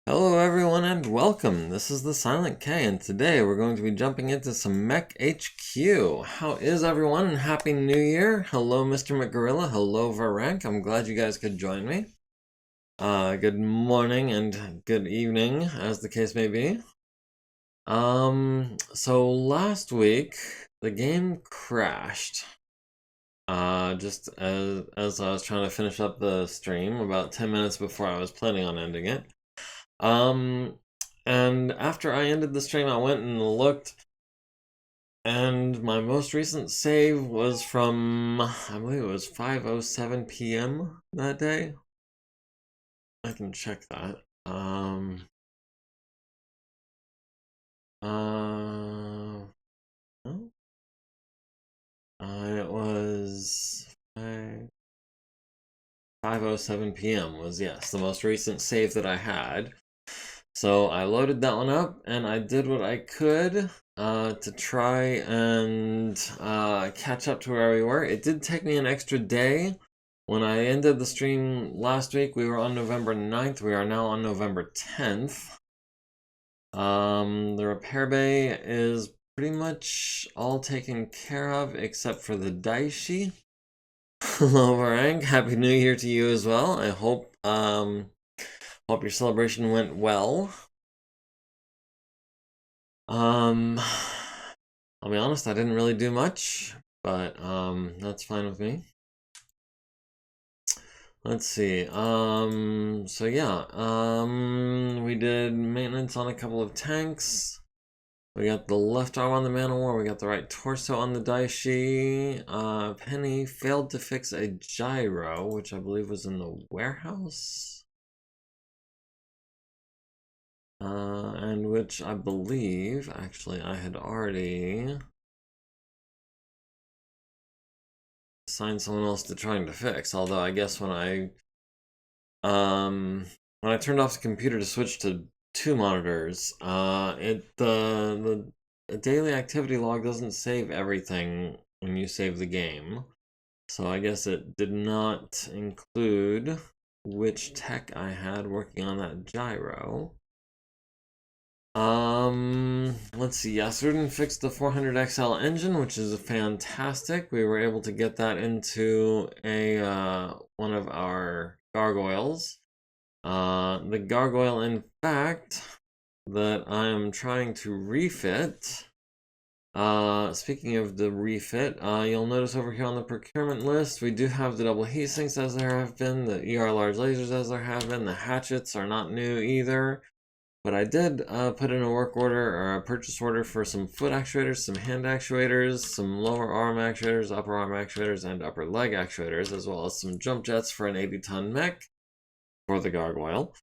Hello everyone and welcome. This is the Silent K and today we're going to be jumping into some MekHQ. How is everyone and Happy New Year? Hello Mr. McGorilla, hello Varank. I'm glad you guys could join me. Good morning and good evening as the case may be. So last week the game crashed. Just as I was trying to finish up the stream about 10 minutes before I was planning on ending it. And after I ended the stream, I went and looked, and my most recent save was from, I believe it was 5:07 p.m. that day. I can check that. Oh, it was 5:07 p.m. was, yes, the most recent save that I had. So I loaded that one up and I did what I could to try and catch up to where we were. It did take me an extra day. When I ended the stream last week, we were on November 9th. We are now on November 10th. The repair bay is pretty much all taken care of except for the Daishi. Hello, Varang. Happy New Year to you as well. I hope your celebration went well. I'll be honest, I didn't really do much, but that's fine with me. Let's see. So yeah, we did maintenance on a couple of tanks. We got the left arm on the Man of War. We got the right torso on the Daishi. Penny failed to fix a gyro, which I believe was in the warehouse. And which I believe, actually, I had already assigned someone else to trying to fix. Although I guess when I turned off the computer to switch to two monitors, the daily activity log doesn't save everything when you save the game. So I guess it did not include which tech I had working on that gyro. Let's see. Yasudin fixed the 400XL engine, which is fantastic. We were able to get that into a one of our gargoyles. The gargoyle, in fact, that I am trying to refit. Speaking of the refit, you'll notice over here on the procurement list, we do have the double heat sinks as there have been, the ER large lasers as there have been, the hatchets are not new either. But I did put in a work order or a purchase order for some foot actuators, some hand actuators, some lower arm actuators, upper arm actuators, and upper leg actuators, as well as some jump jets for an 80-ton mech for the gargoyle.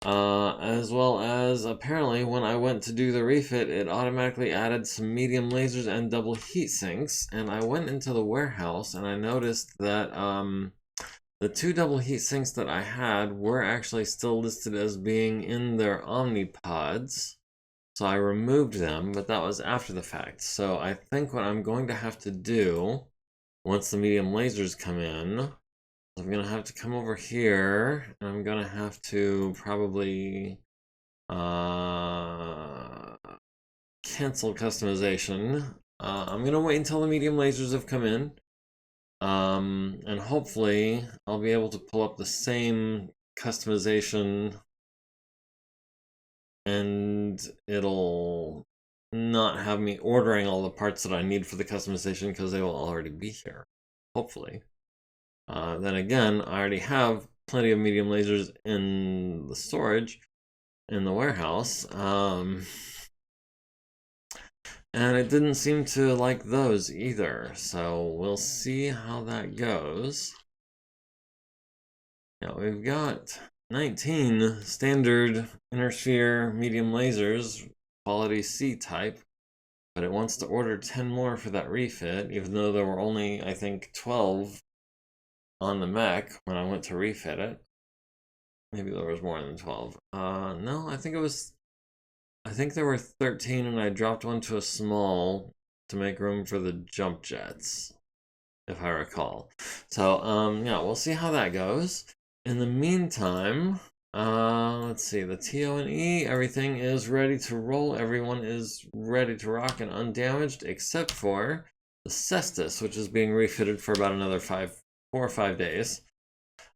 As well as apparently when I went to do the refit, it automatically added some medium lasers and double heat sinks. And I went into the warehouse and I noticed that the two double heat sinks that I had were actually still listed as being in their omnipods. So I removed them, but that was after the fact. So I think what I'm going to have to do once the medium lasers come in, I'm going to have to come over here and I'm going to have to probably cancel customization. I'm going to wait until the medium lasers have come in. And hopefully I'll be able to pull up the same customization and it'll not have me ordering all the parts that I need for the customization because they will already be here, hopefully. Then again, I already have plenty of medium lasers in the storage in the warehouse. And it didn't seem to like those either, so we'll see how that goes. Now we've got 19 standard inner sphere medium lasers, quality C type, but it wants to order 10 more for that refit, even though there were only, I think, 12 on the mech when I went to refit it. Maybe there was more than 12. No, I think there were 13 and I dropped one to a small to make room for the jump jets, if I recall. So, yeah, we'll see how that goes. In the meantime, Let's see, the TO and E, everything is ready to roll. Everyone is ready to rock and undamaged, except for the Cestus, which is being refitted for about another 4 or 5 days.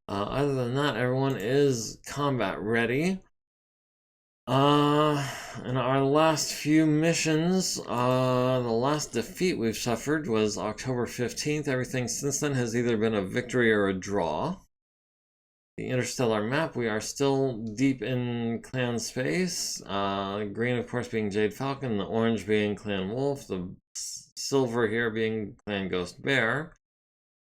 Other than that, everyone is combat ready. In our last few missions, the last defeat we've suffered was October 15th. Everything since then has either been a victory or a draw. The interstellar map, we are still deep in clan space. Green, of course, being Jade Falcon, the orange being Clan Wolf, the silver here being Clan Ghost Bear.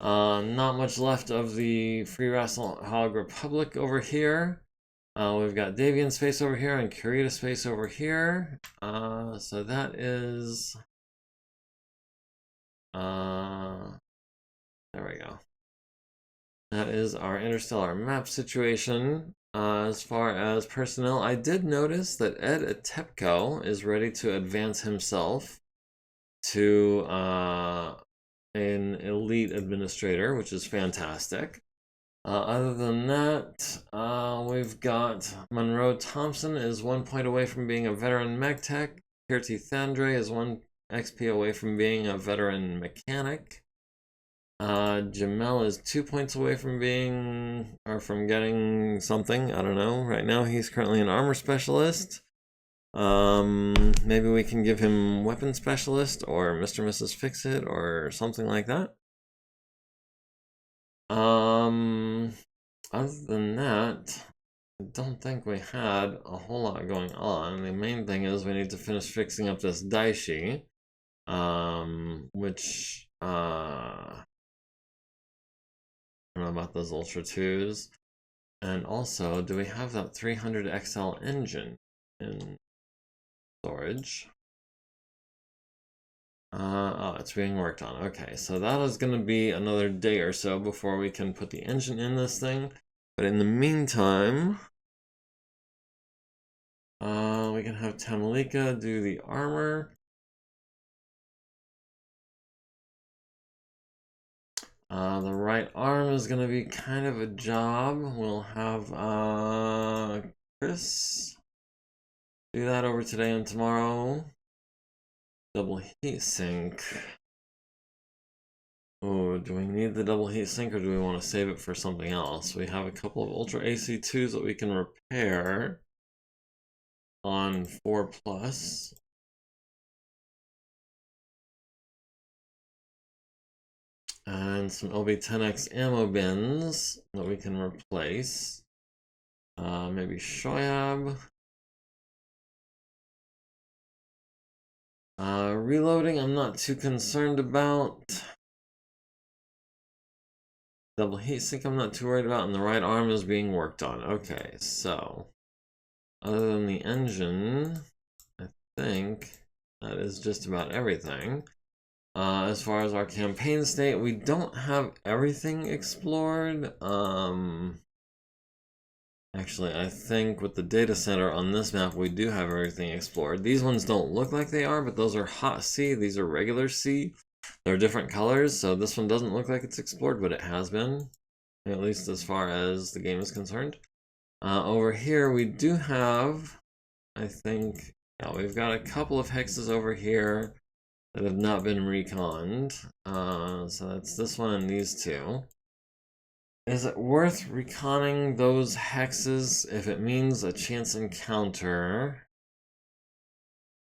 Not much left of the Free Wrestle Hog Republic over here. We've got Davian space over here and Kurita space over here. So that is... there we go. That is our interstellar map situation. As far as personnel, I did notice that Ed Atepko is ready to advance himself to an elite administrator, which is fantastic. Other than that, we've got Monroe Thompson is 1 point away from being a veteran mech tech. Kirti Thandre is 1 XP away from being a veteran mechanic. Jamel is 2 points away from getting something. I don't know. Right now he's currently an armor specialist. Maybe we can give him weapon specialist or Mr. and Mrs. Fix-It or something like that. Other than that, I don't think we had a whole lot going on. The main thing is we need to finish fixing up this Daishi, which, I don't know about those Ultra 2s. And also, do we have that 300 XL engine in storage? Oh, it's being worked on. Okay, so that is going to be another day or so before we can put the engine in this thing. But in the meantime, we can have Tamalika do the armor. The right arm is going to be kind of a job. We'll have Chris do that over today and tomorrow. Double heat sink. Oh, do we need the double heat sink or do we want to save it for something else? We have a couple of Ultra AC2s that we can repair on 4+. And some OB10X ammo bins that we can replace. Maybe Shoyab. Reloading, I'm not too concerned about. Double heatsink, I'm not too worried about. And the right arm is being worked on. Okay, so other than the engine, I think that is just about everything. As far as our campaign state, we don't have everything explored. Actually, I think with the data center on this map, we do have everything explored. These ones don't look like they are, but those are hot C. These are regular C. They're different colors, so this one doesn't look like it's explored, but it has been, at least as far as the game is concerned. Over here, we do have, I think, yeah, we've got a couple of hexes over here that have not been reconned. So that's this one and these two. Is it worth reconning those hexes if it means a chance encounter?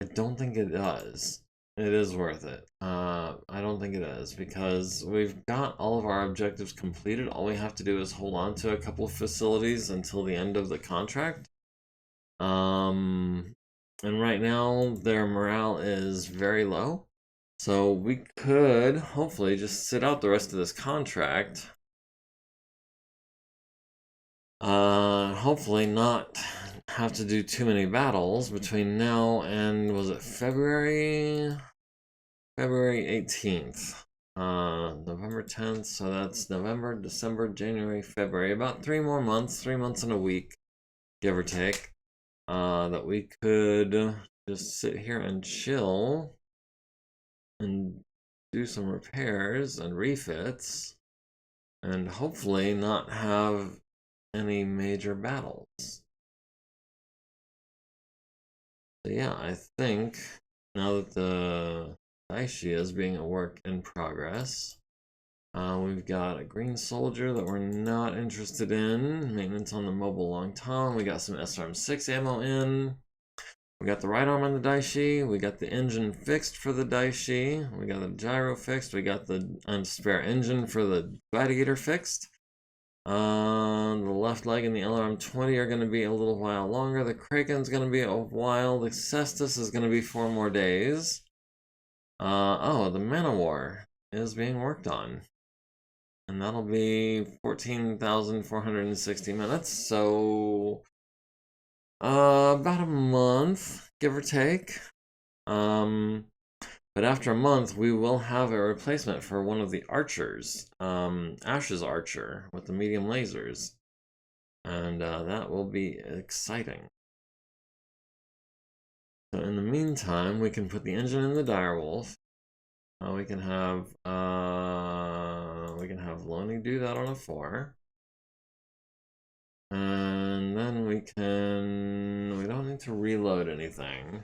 I don't think it does. It is worth it. I don't think it is because we've got all of our objectives completed. All we have to do is hold on to a couple of facilities until the end of the contract. And right now their morale is very low. So we could hopefully just sit out the rest of this contract. Hopefully not have to do too many battles between now and, was it February 18th, November 10th, so that's November, December, January, February, about 3 more months, 3 months and a week, give or take, that we could just sit here and chill and do some repairs and refits and hopefully not have any major battles. So yeah, I think now that the Daishi is being a work in progress, we've got a green soldier that we're not interested in. Maintenance on the mobile long tom. We got some SRM6 ammo in. We got the right arm on the Daishi. We got the engine fixed for the Daishi. We got the gyro fixed. We got the spare engine for the Gladiator fixed. The left leg and the LRM-20 are going to be a little while longer. The Kraken's going to be a while. The Cestus is going to be 4 more days. Oh, the Manowar is being worked on. And that'll be 14,460 minutes, so about a month, give or take. But after a month, we will have a replacement for one of the archers, Ash's archer with the medium lasers, and that will be exciting. So in the meantime, we can put the engine in the direwolf. We can have Loney do that on a 4. And then we don't need to reload anything.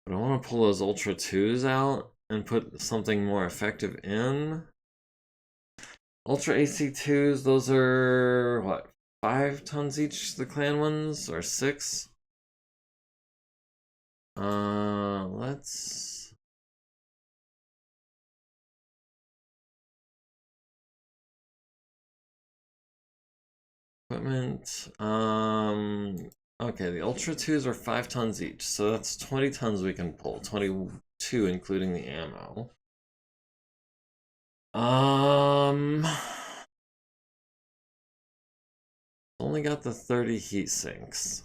But I want to pull those Ultra 2s out and put something more effective in. Ultra AC 2s, those are, what, 5 tons each, the clan ones? Or 6? Let's... Equipment, okay, the Ultra 2s are 5 tons each, so that's 20 tons we can pull, 22 including the ammo. Only got the 30 heat sinks.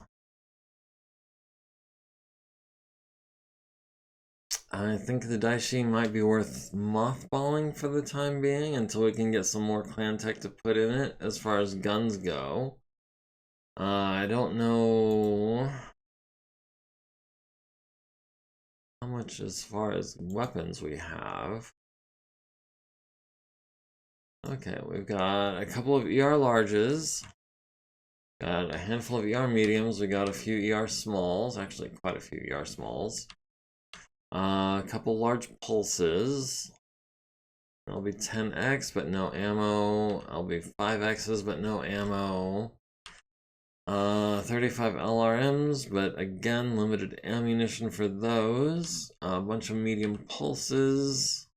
I think the Daishi might be worth mothballing for the time being until we can get some more clan tech to put in it as far as guns go. I don't know how much as far as weapons we have. Okay, we've got a couple of ER larges. Got a handful of ER mediums. We got a few ER smalls. Actually, quite a few ER smalls. A couple large pulses. That'll be 10x, but no ammo. I'll be 5x's, but no ammo. 35 LRMs, but again, limited ammunition for those. A bunch of medium pulses.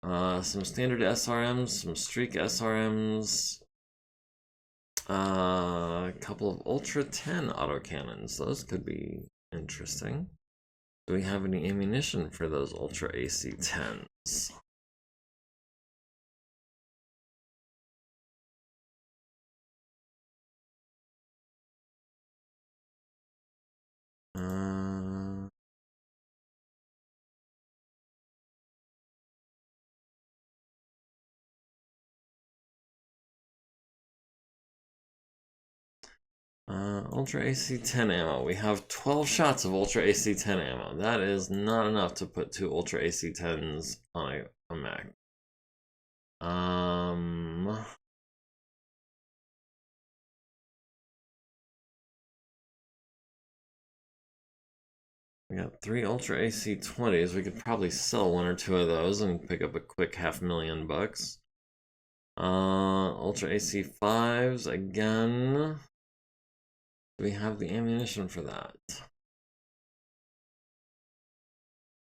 Some standard SRMs, some streak SRMs. A couple of Ultra 10 autocannons. Those could be interesting. Do we have any ammunition for those Ultra AC 10s? Ultra AC 10 ammo. We have 12 shots of Ultra AC 10 ammo. That is not enough to put 2 Ultra AC 10s on a Mech. We got 3 Ultra AC 20s. We could probably sell 1 or 2 of those and pick up a quick $500,000. Ultra AC 5s again. Do we have the ammunition for that?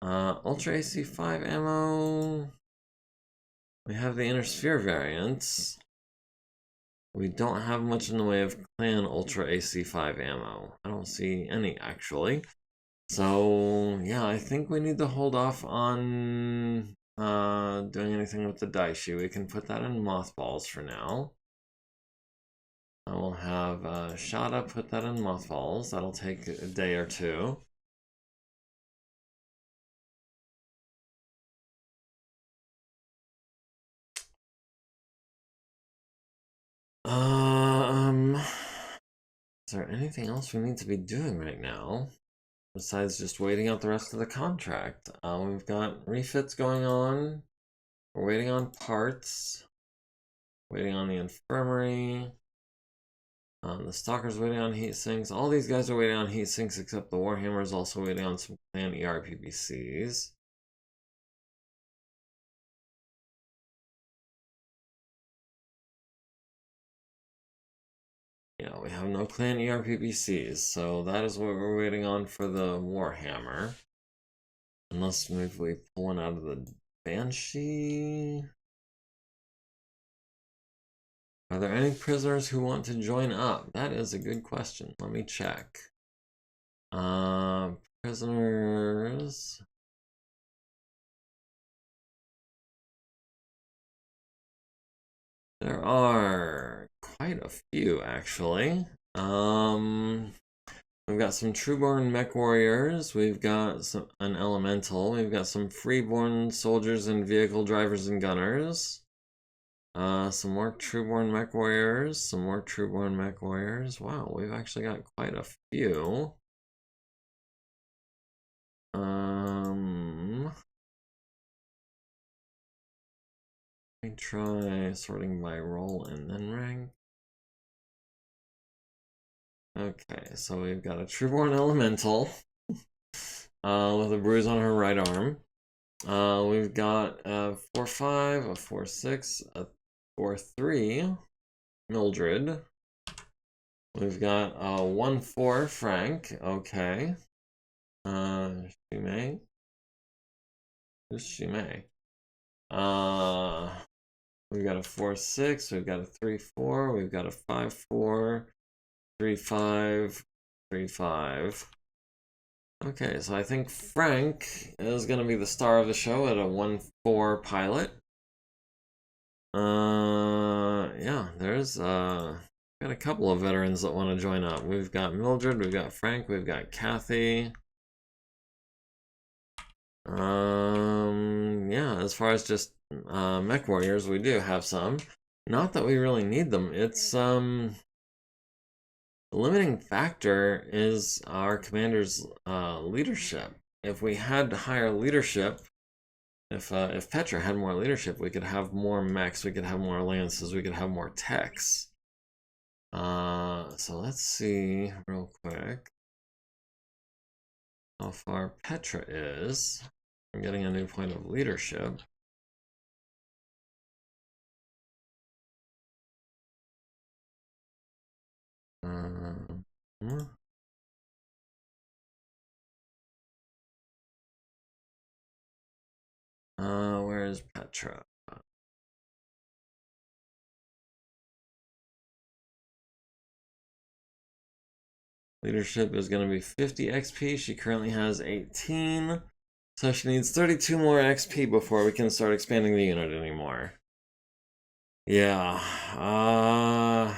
Ultra AC 5 ammo. We have the Inner Sphere variants. We don't have much in the way of clan Ultra AC 5 ammo. I don't see any, actually. So, yeah, I think we need to hold off on doing anything with the Daishi. We can put that in mothballs for now. I will have Shada put that in mothballs. That'll take a day or 2. Is there anything else we need to be doing right now besides just waiting out the rest of the contract? We've got refits going on. We're waiting on parts. Waiting on the infirmary. The Stalker's waiting on heat sinks. All these guys are waiting on heat sinks except the Warhammer is also waiting on some clan ERPBCs. Yeah, we have no clan ERPBCs, so that is what we're waiting on for the Warhammer. Unless maybe we pull one out of the Banshee. Are there any prisoners who want to join up? That is a good question. Let me check. Prisoners. There are quite a few, actually. We've got some Trueborn Mech Warriors. We've got an Elemental. We've got some Freeborn Soldiers and Vehicle Drivers and Gunners. Some more Trueborn Mech Warriors. Some more Trueborn Mech Warriors. Wow, we've actually got quite a few. Let me try sorting by role and then rank. Okay, so we've got a Trueborn Elemental with a bruise on her right arm. We've got a 4-5, a 4-6, a 4-3 Mildred. We've got a 1-4 Frank. Okay. She may. Who's she may? We've got a 4-6. We've got a 3-4. We've got a 5-4. 3-5. 3-5. Okay, so I think Frank is going to be the star of the show at a 1-4 pilot. Yeah, there's got a couple of veterans that want to join up. We've got Mildred, we've got Frank, we've got Kathy. Yeah, as far as just mech warriors, we do have some. Not that we really need them. It's the limiting factor is our commander's leadership. If we had higher leadership, if Petra had more leadership, we could have more mechs, we could have more lances, we could have more techs. So let's see real quick how far Petra is. I'm getting a new point of leadership. Where is Petra? Leadership is going to be 50 XP. She currently has 18. So she needs 32 more XP before we can start expanding the unit anymore. Yeah. I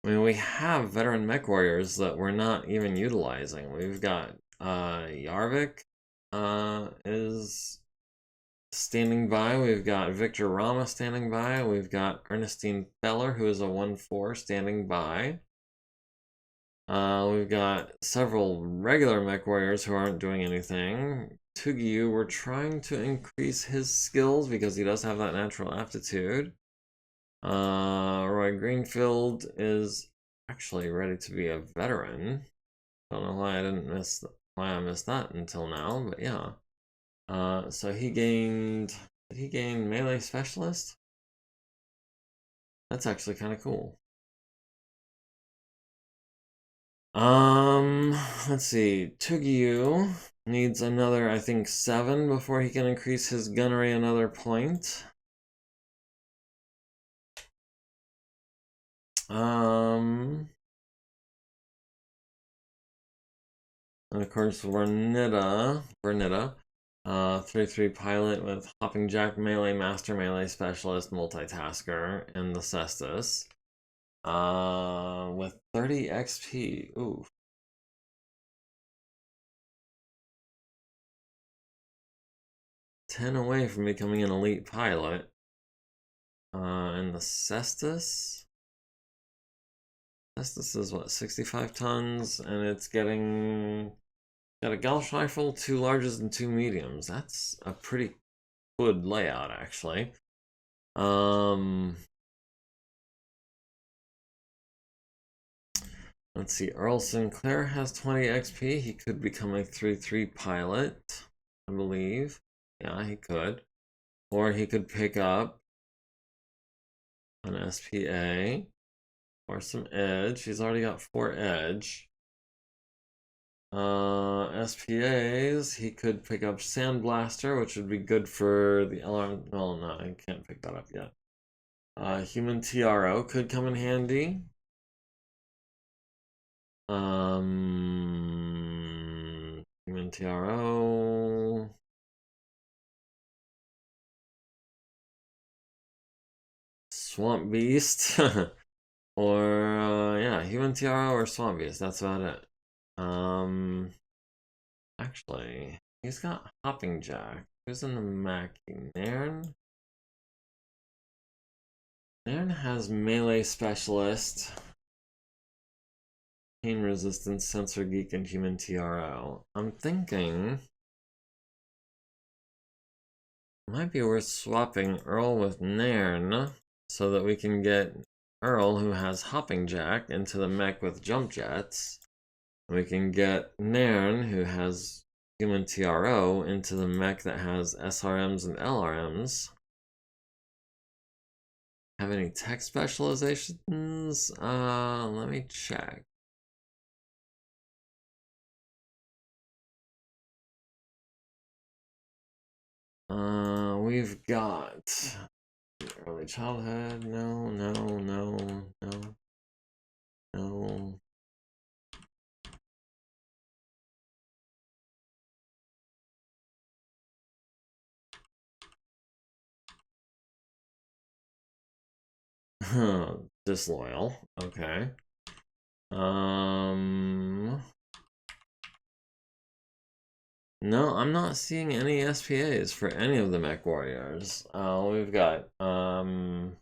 mean, we have veteran mech warriors that we're not even utilizing. We've got Yarvik is standing by. We've got Victor Rama standing by. We've got Ernestine Feller, who is a 1-4, standing by. We've got several regular mech warriors who aren't doing anything. Tugiu, we're trying to increase his skills because he does have that natural aptitude. Roy Greenfield is actually ready to be a veteran. Don't know why I missed that until now, but yeah. So did he gain melee specialist? That's actually kind of cool. Let's see. Tugiu needs another, I think, 7 before he can increase his gunnery another point. And of course, Vernita, 3-3 pilot with Hopping Jack Melee, Master Melee Specialist, Multitasker, and the Cestus. With 30 XP. Ooh. $10 away from becoming an elite pilot. And the Cestus? Cestus is what, 65 tons? And it's got a Gauss rifle, 2 larges and 2 mediums. That's a pretty good layout, actually. Let's see, Earl Sinclair has 20 XP. He could become a 3-3 pilot, I believe. Yeah, he could. Or he could pick up an SPA or some edge. He's already got 4 edge. SPAs, he could pick up Sandblaster, which would be good for the LRM. Well, no, I can't pick that up yet. Human TRO could come in handy. Human TRO. Swamp Beast. Or, yeah, Human TRO or Swamp Beast. That's about it. Actually, he's got Hopping Jack. Who's in the Mech? Nairn? Nairn has Melee Specialist, Pain Resistance, Sensor Geek, and Human TRO. I'm thinking it might be worth swapping Earl with Nairn so that we can get Earl, who has Hopping Jack, into the mech with Jump Jets. We can get Nairn, who has Human TRO, into the mech that has SRMs and LRMs. Have any tech specializations? Let me check. We've got early childhood. No. Disloyal. Okay. No, I'm not seeing any SPAs for any of the mech warriors. We've got 3-4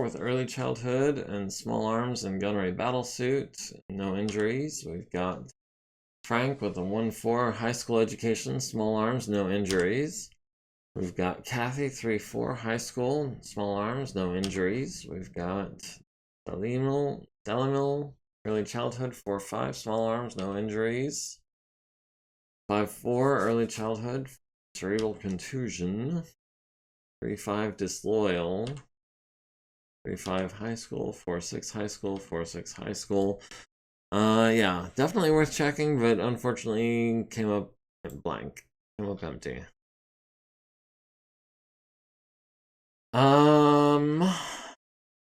with early childhood and small arms and gunnery battlesuit, no injuries. We've got Frank with a 1-4 high school education, small arms, no injuries. We've got Kathy 3-4 high school, small arms, no injuries. We've got Delimil, early childhood 4-5, small arms, no injuries. 5-4 early childhood, cerebral contusion. 3-5 disloyal. 3-5 high school, 4-6 high school, 4-6 high school. Yeah, definitely worth checking, but unfortunately came up blank. Came up empty.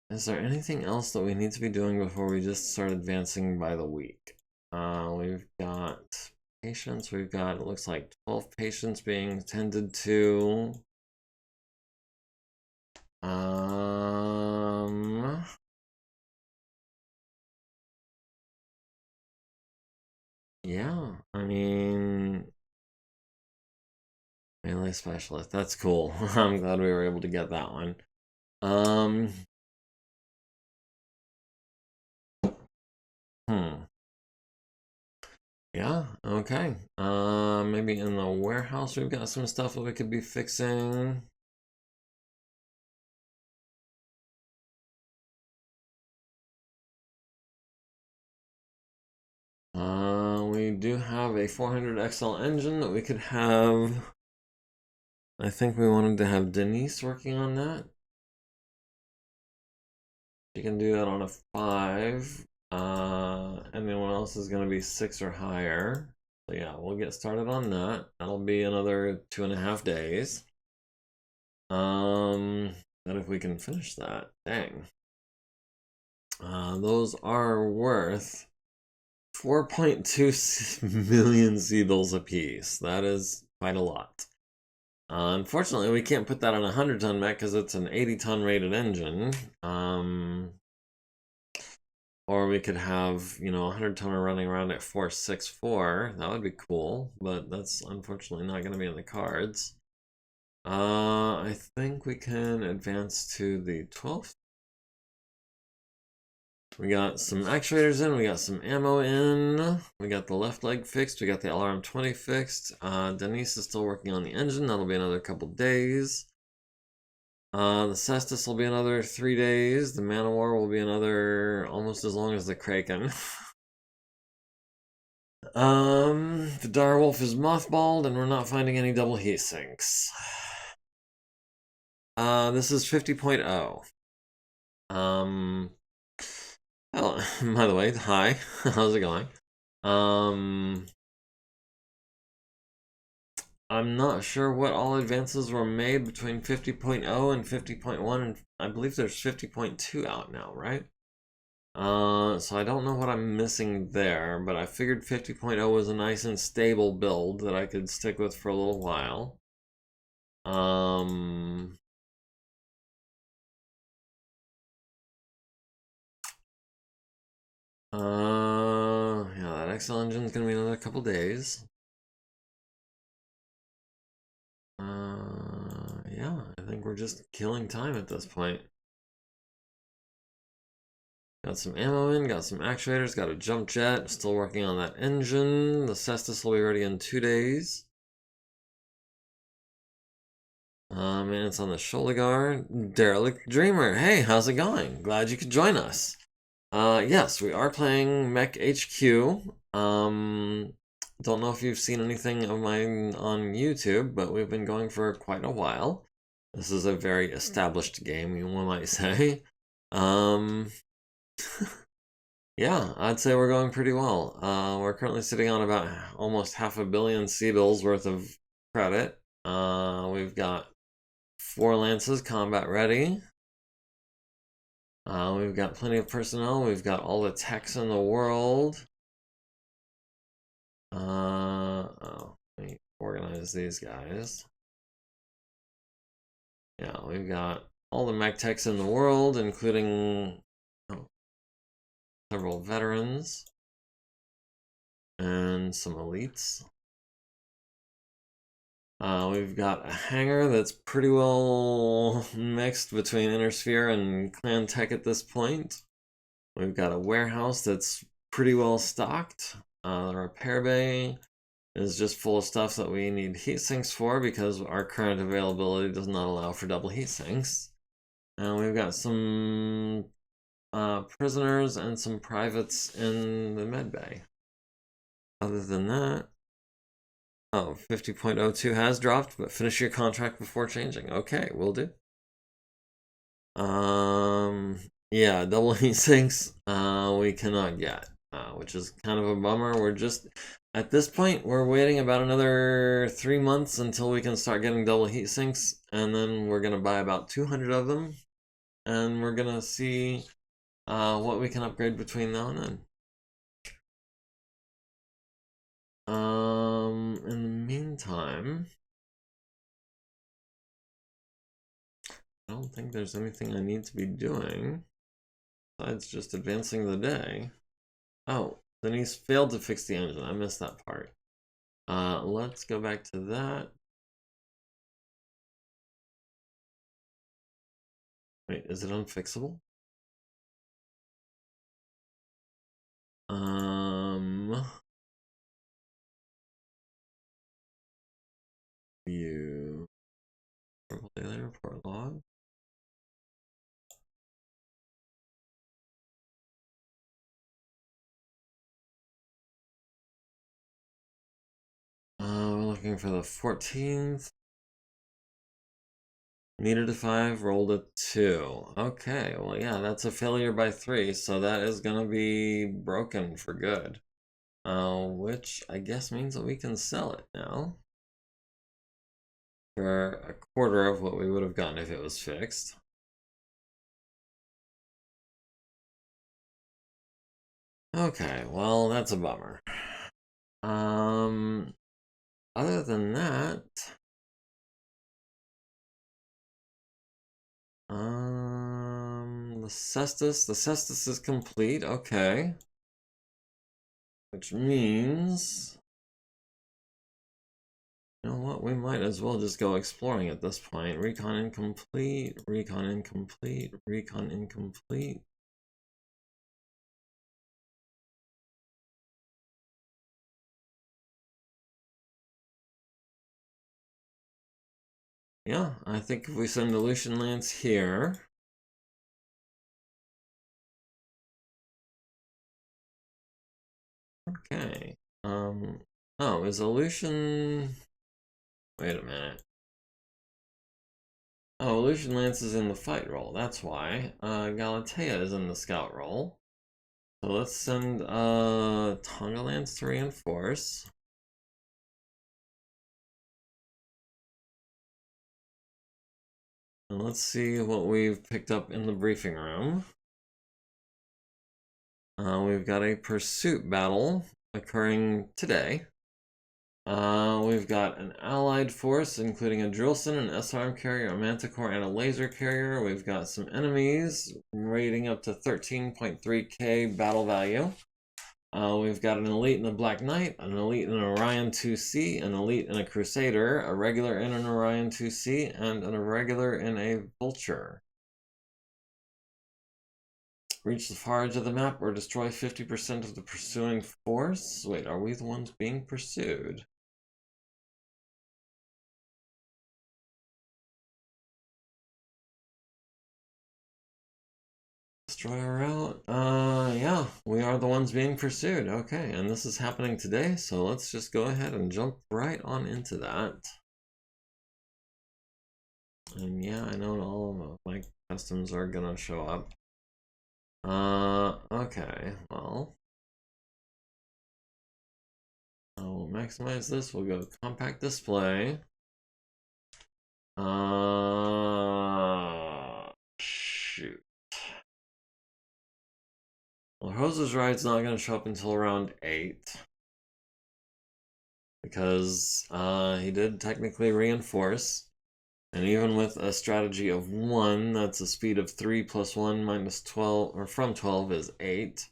Is there anything else that we need to be doing before we just start advancing by the week? We've got patients. We've got, it looks like 12 patients being tended to. Yeah, I mean, melee specialist. That's cool. I'm glad we were able to get that one. Yeah, okay. Maybe in the warehouse we've got some stuff that we could be fixing. We do have a 400 XL engine that we could have. I think we wanted to have Denise working on that. She can do that on a 5. Anyone else is going to be 6 or higher. So yeah, we'll get started on that. That'll be another 2.5 days. But if we can finish that, dang. Those are worth 4.2 million Seedles apiece. That is quite a lot. Unfortunately, we can't put that on a 100-ton mech because it's an 80-ton rated engine. Or we could have, you know, a 100-tonner running around at 464. That would be cool, but that's unfortunately not going to be in the cards. I think we can advance to the 12th. We got some actuators in, we got some ammo in, we got the left leg fixed, we got the LRM 20 fixed. Denise is still working on the engine, that'll be another couple days. The Cestus will be another 3 days, the Man of War will be another almost almost as long as the Kraken. The Direwolf is mothballed, and we're not finding any double heat sinks. This is 50.0. Oh, by the way, hi. How's it going? I'm not sure what all advances were made between 50.0 and 50.1, and I believe there's 50.2 out now, right? So I don't know what I'm missing there, but I figured 50.0 was a nice and stable build that I could stick with for a little while. Yeah, that XL engine's gonna be another couple days. Yeah, I think we're just killing time at this point. Got some ammo in, got some actuators, got a jump jet, still working on that engine. The Cestus will be ready in 2 days. And it's on the shoulder guard. Derelict Dreamer, hey, how's it going? Glad you could join us. Yes, we are playing MekHQ. Don't know if you've seen anything of mine on YouTube, but we've been going for quite a while. This is a very established game, one might say. Yeah, I'd say we're going pretty well. We're currently sitting on about almost 500 million C-bills worth of credit. We've got 4 lances combat ready. We've got plenty of personnel. We've got all the techs in the world. Let me organize these guys. Yeah, we've got all the mech techs in the world, including several veterans and some elites. We've got a hangar that's pretty well mixed between Inner Sphere and Clan Tech at this point. We've got a warehouse that's pretty well stocked. The repair bay is just full of stuff that we need heat sinks for because our current availability does not allow for double heat sinks. And we've got some prisoners and some privates in the med bay. Other than that, oh, 50.02 has dropped, but finish your contract before changing. Okay, will do. Yeah, double heat sinks, we cannot get, which is kind of a bummer. We're just, at this point, we're waiting about another 3 months until we can start getting double heat sinks, and then we're gonna buy about 200 of them, and we're gonna see what we can upgrade between now and then. In the meantime, I don't think there's anything I need to be doing besides just advancing the day. Oh, Denise failed to fix the engine. I missed that part. Let's go back to that. Wait, is it unfixable? View. Daily report log. We're looking for the 14th. Needed a 5, rolled a 2. Okay, well, yeah, that's a failure by 3, so that is gonna be broken for good. Which I guess means that we can sell it now for a quarter of what we would have gotten if it was fixed. Okay, well, that's a bummer. Other than that, the Cestus is complete, okay. Which means, you know what, we might as well just go exploring at this point. Recon incomplete, recon incomplete, recon incomplete. Yeah, I think if we send Aleutian Lance here, Okay. Oh, is Aleutian... Wait a minute. Oh, Aleutian Lance is in the fight role, that's why. Galatea is in the scout role. So let's send Tonga Lance to reinforce. And let's see what we've picked up in the briefing room. We've got a pursuit battle occurring today. We've got an allied force, including a Drillson, an SRM carrier, a Manticore, and a laser carrier. We've got some enemies rating up to 13.3k battle value. We've got an elite and a Black Knight, an elite and an Orion 2C, an elite and a Crusader, a regular in an Orion 2C, and an irregular in a Vulture. Reach the far edge of the map or destroy 50% of the pursuing force. Wait, are we the ones being pursued? Destroy our route? Yeah, we are the ones being pursued. Okay, and this is happening today, so let's just go ahead and jump right on into that. And yeah, I know all of my customs are gonna show up. Okay, well. I'll maximize this, we'll go compact display. Shoot. Well, Rose's Ride's not gonna show up until around 8. Because he did technically reinforce. And even with a strategy of 1, that's a speed of 3 plus 1 minus 12, or from 12 is 8.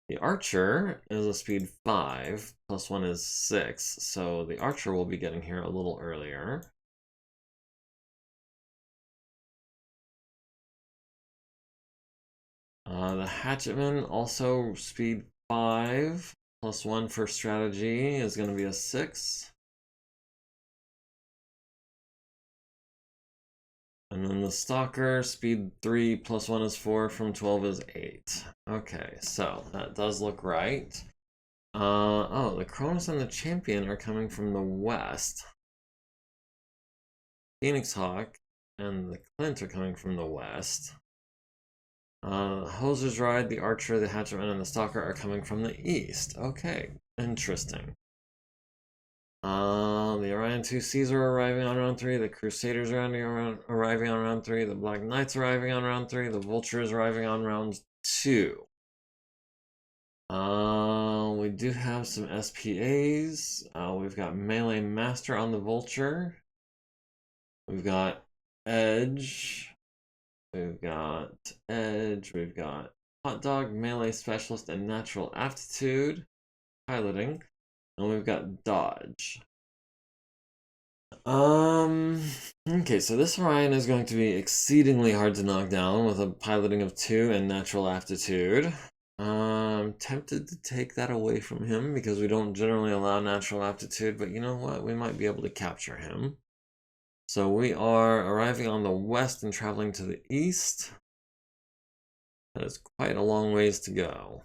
The Archer is a speed 5, plus 1 is 6, so the Archer will be getting here a little earlier. The Hatchetman, also speed 5, plus 1 for strategy is going to be a 6. And then the Stalker, speed 3 plus 1 is 4, from 12 is 8. Okay, so that does look right. Oh, the Cronus and the Champion are coming from the west. Phoenix Hawk and the Clint are coming from the west. Hoser's Ride, the Archer, the Hatchetman, and the Stalker are coming from the east. Okay, interesting. The Orion 2Cs are arriving on round 3, the Crusaders are arriving on round 3, the Black Knights arriving on round 3, the Vultures arriving on round 2. We do have some SPAs. We've got Melee Master on the Vulture. We've got Edge. We've got Hot Dog, Melee Specialist, and Natural Aptitude piloting. And we've got Dodge. Okay, so this Orion is going to be exceedingly hard to knock down with a piloting of 2 and Natural Aptitude. I'm tempted to take that away from him because we don't generally allow Natural Aptitude, but you know what? We might be able to capture him. So we are arriving on the west and traveling to the east. That is quite a long ways to go.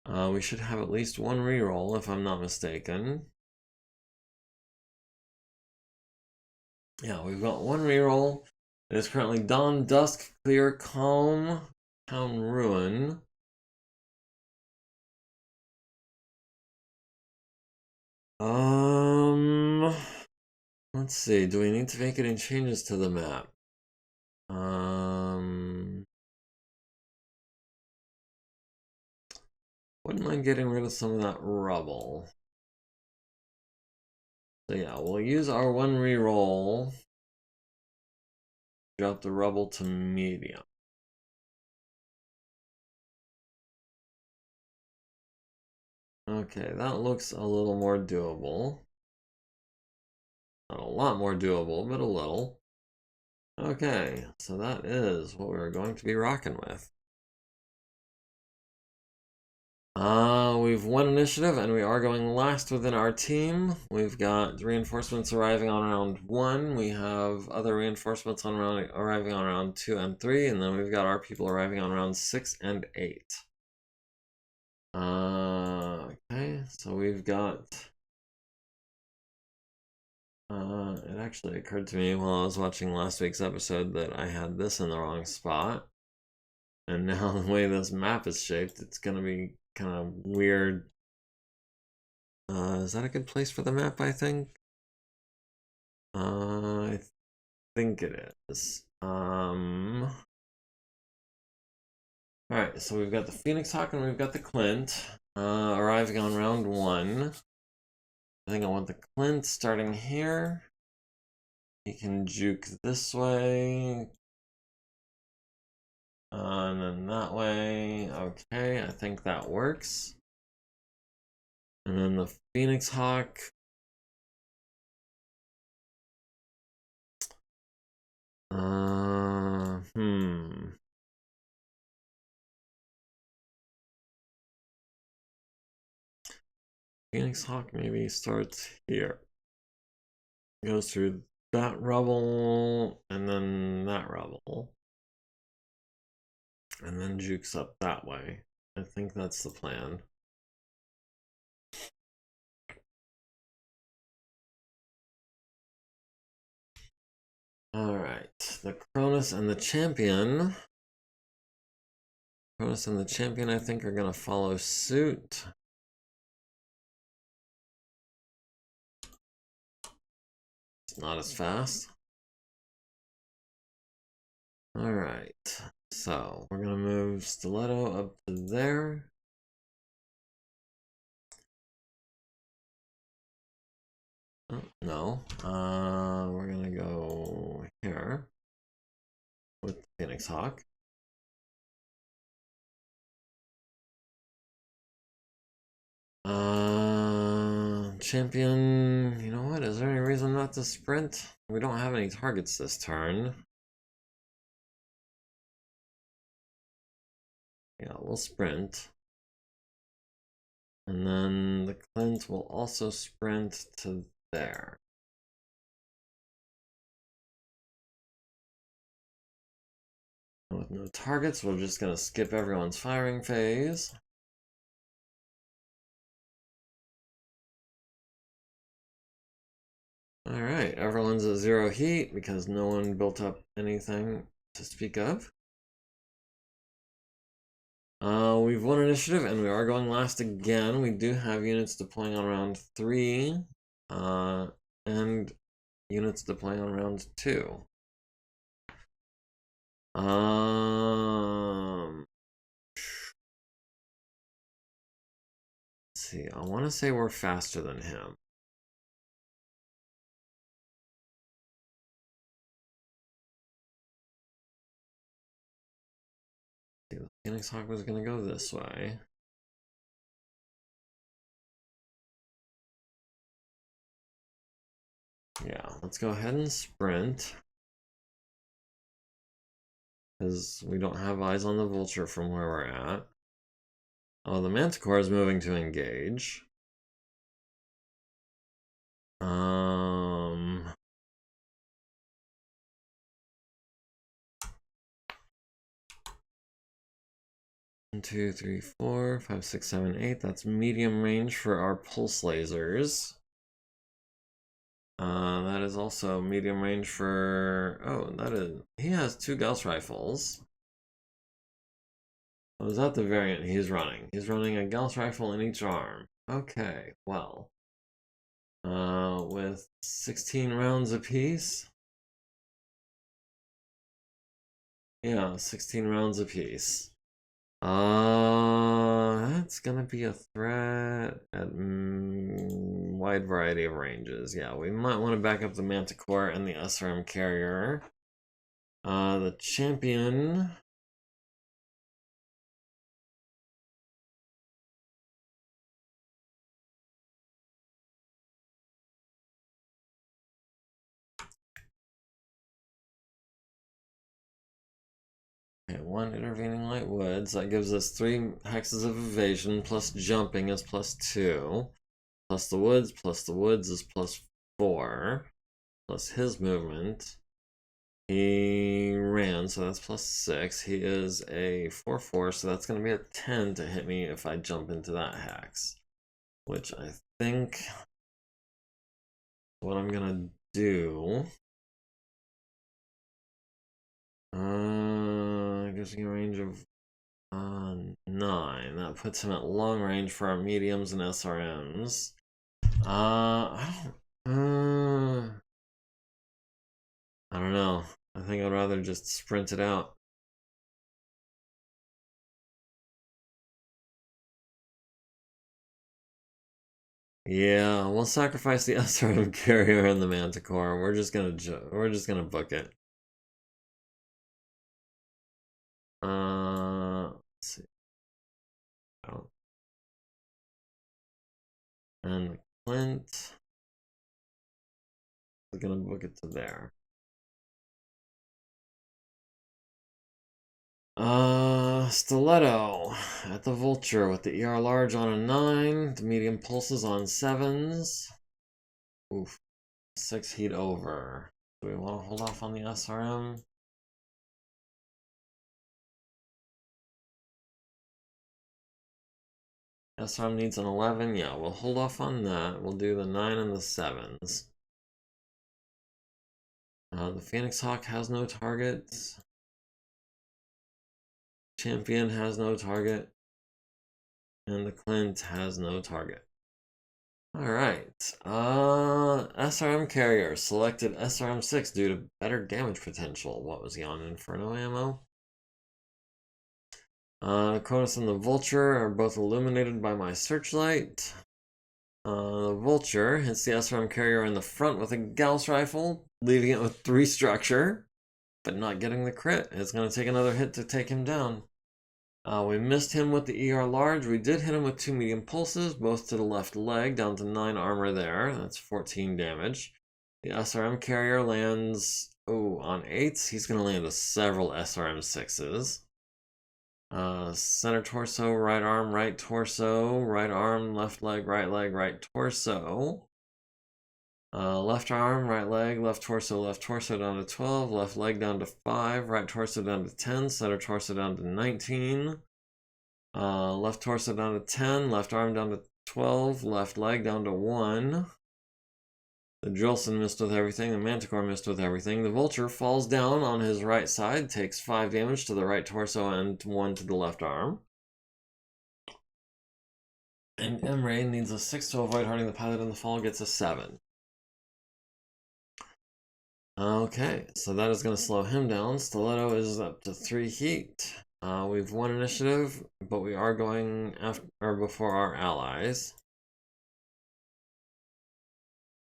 We should have at least 1 reroll if I'm not mistaken. Yeah, we've got 1 reroll. It is currently Dawn, Dusk, Clear, Calm, Town Ruin. Let's see, do we need to make any changes to the map? Wouldn't mind getting rid of some of that rubble. So yeah, we'll use our 1 reroll. Drop the rubble to medium. Okay, that looks a little more doable. Not a lot more doable, but a little. Okay, so that is what we're going to be rocking with. We've won initiative and we are going last within our team. We've got reinforcements arriving on round 1. We have other reinforcements arriving on round 2 and 3, and then we've got our people arriving on round 6 and 8. Okay, so we've got. It actually occurred to me while I was watching last week's episode that I had this in the wrong spot. And now the way this map is shaped, it's gonna be kind of weird. Is that a good place for the map, I think? I think it is. Alright, so we've got the Phoenix Hawk and we've got the Clint. Arriving on round 1. I think I want the Clint starting here. He can juke this way. And then that way. Okay, I think that works. And then the Phoenix Hawk. Phoenix Hawk maybe starts here. Goes through that rubble and then that rubble. And then jukes up that way. I think that's the plan. Alright, the Cronus and the Champion. Cronus and the Champion, I think, are going to follow suit. It's not as fast. Alright, so we're going to move Stiletto up to there. Oh, no, we're going to go here with the Phoenix Hawk. Champion, you know what? Is there any reason not to sprint? We don't have any targets this turn. Yeah, we'll sprint. And then the Clint will also sprint to there. With no targets, we're just going to skip everyone's firing phase. Alright, everyone's at 0 heat because no one built up anything to speak of. We've won initiative and we are going last again. We do have units deploying on round 3 and units deploying on round 2. Let's see, I want to say we're faster than him. The Phoenix Hawk was going to go this way. Yeah, let's go ahead and sprint. Because we don't have eyes on the vulture from where we're at. Oh, the Manticore is moving to engage. 1, 2, 3, 4, 5, 6, 7, 8. That's medium range for our pulse lasers. That is also medium range for. Oh, that is. He has 2 Gauss rifles. Oh, is that the variant he's running? He's running a Gauss rifle in each arm. Okay, well. With 16 rounds apiece. Yeah, 16 rounds apiece. That's gonna be a threat at wide variety of ranges. Yeah, we might want to back up the Manticore and the SRM carrier. The Champion. Okay, 1 intervening light woods. That gives us 3 hexes of evasion, plus jumping is plus 2. Plus the woods is plus 4. Plus his movement. He ran, so that's +6. He is a 4/4, so that's going to be a 10 to hit me if I jump into that hex. Which I think what I'm going to do. Gives me a range of 9. That puts him at long range for our mediums and SRMs. I don't know. I think I'd rather just sprint it out. Yeah, we'll sacrifice the SRM carrier and the Manticore. We're just gonna book it. Let's see. Oh. And Clint. We're gonna book it to there. Stiletto at the Vulture with the ER large on a 9, the medium pulses on 7s. Oof, 6 heat over. Do we want to hold off on the SRM? SRM needs an 11. Yeah, we'll hold off on that. We'll do the 9 and the 7s. The Phoenix Hawk has no targets. Champion has no target. And the Clint has no target. Alright. SRM carrier selected SRM 6 due to better damage potential. What was he on? Inferno ammo? Cronus and the Vulture are both illuminated by my searchlight. The Vulture hits the SRM carrier in the front with a Gauss rifle, leaving it with 3 structure, but not getting the crit. It's going to take another hit to take him down. We missed him with the ER large. We did hit him with 2 medium pulses, both to the left leg, down to 9 armor there. That's 14 damage. The SRM carrier lands, on 8s. He's going to land with several SRM 6s. Center torso, right arm, right torso, right arm, left leg, right torso. Left arm, right leg, left torso down to 12, left leg down to 5, right torso down to 10, center torso down to 19. Left torso down to 10, left arm down to 12, left leg down to 1. The Drillson missed with everything, the Manticore missed with everything. The Vulture falls down on his right side, takes 5 damage to the right torso and 1 to the left arm. And Emre needs a 6 to avoid hurting the pilot in the fall, gets a 7. Okay, so that is going to slow him down. Stiletto is up to 3 heat. We've won initiative, but we are going after or before our allies.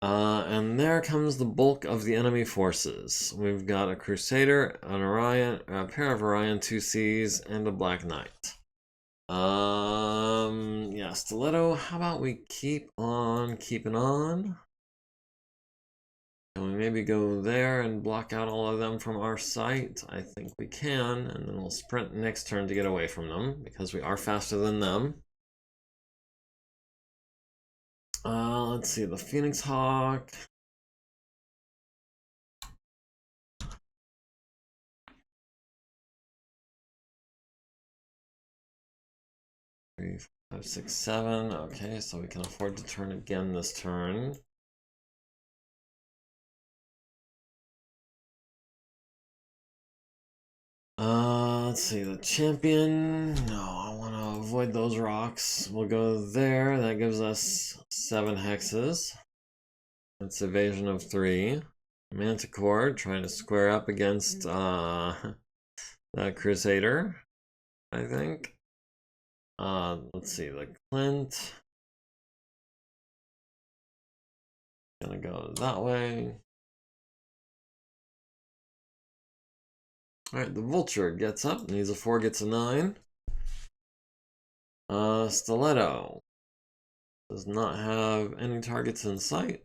And there comes the bulk of the enemy forces. We've got a Crusader, an Orion, a pair of Orion 2Cs, and a Black Knight. Yeah, Stiletto, how about we keep on keeping on? Can we maybe go there and block out all of them from our sight? I think we can, and then we'll sprint next turn to get away from them, because we are faster than them. Let's see, the Phoenix Hawk. Three, 5, 6, 7. Okay, so we can afford to turn again this turn. Let's see, the champion. No, I want to avoid those rocks. We'll go there. That gives us 7 hexes. That's evasion of 3. Manticore trying to square up against that Crusader, I think. Let's see, the Clint. Gonna go that way. Alright, the Vulture gets up, needs a 4, gets a 9. Stiletto does not have any targets in sight.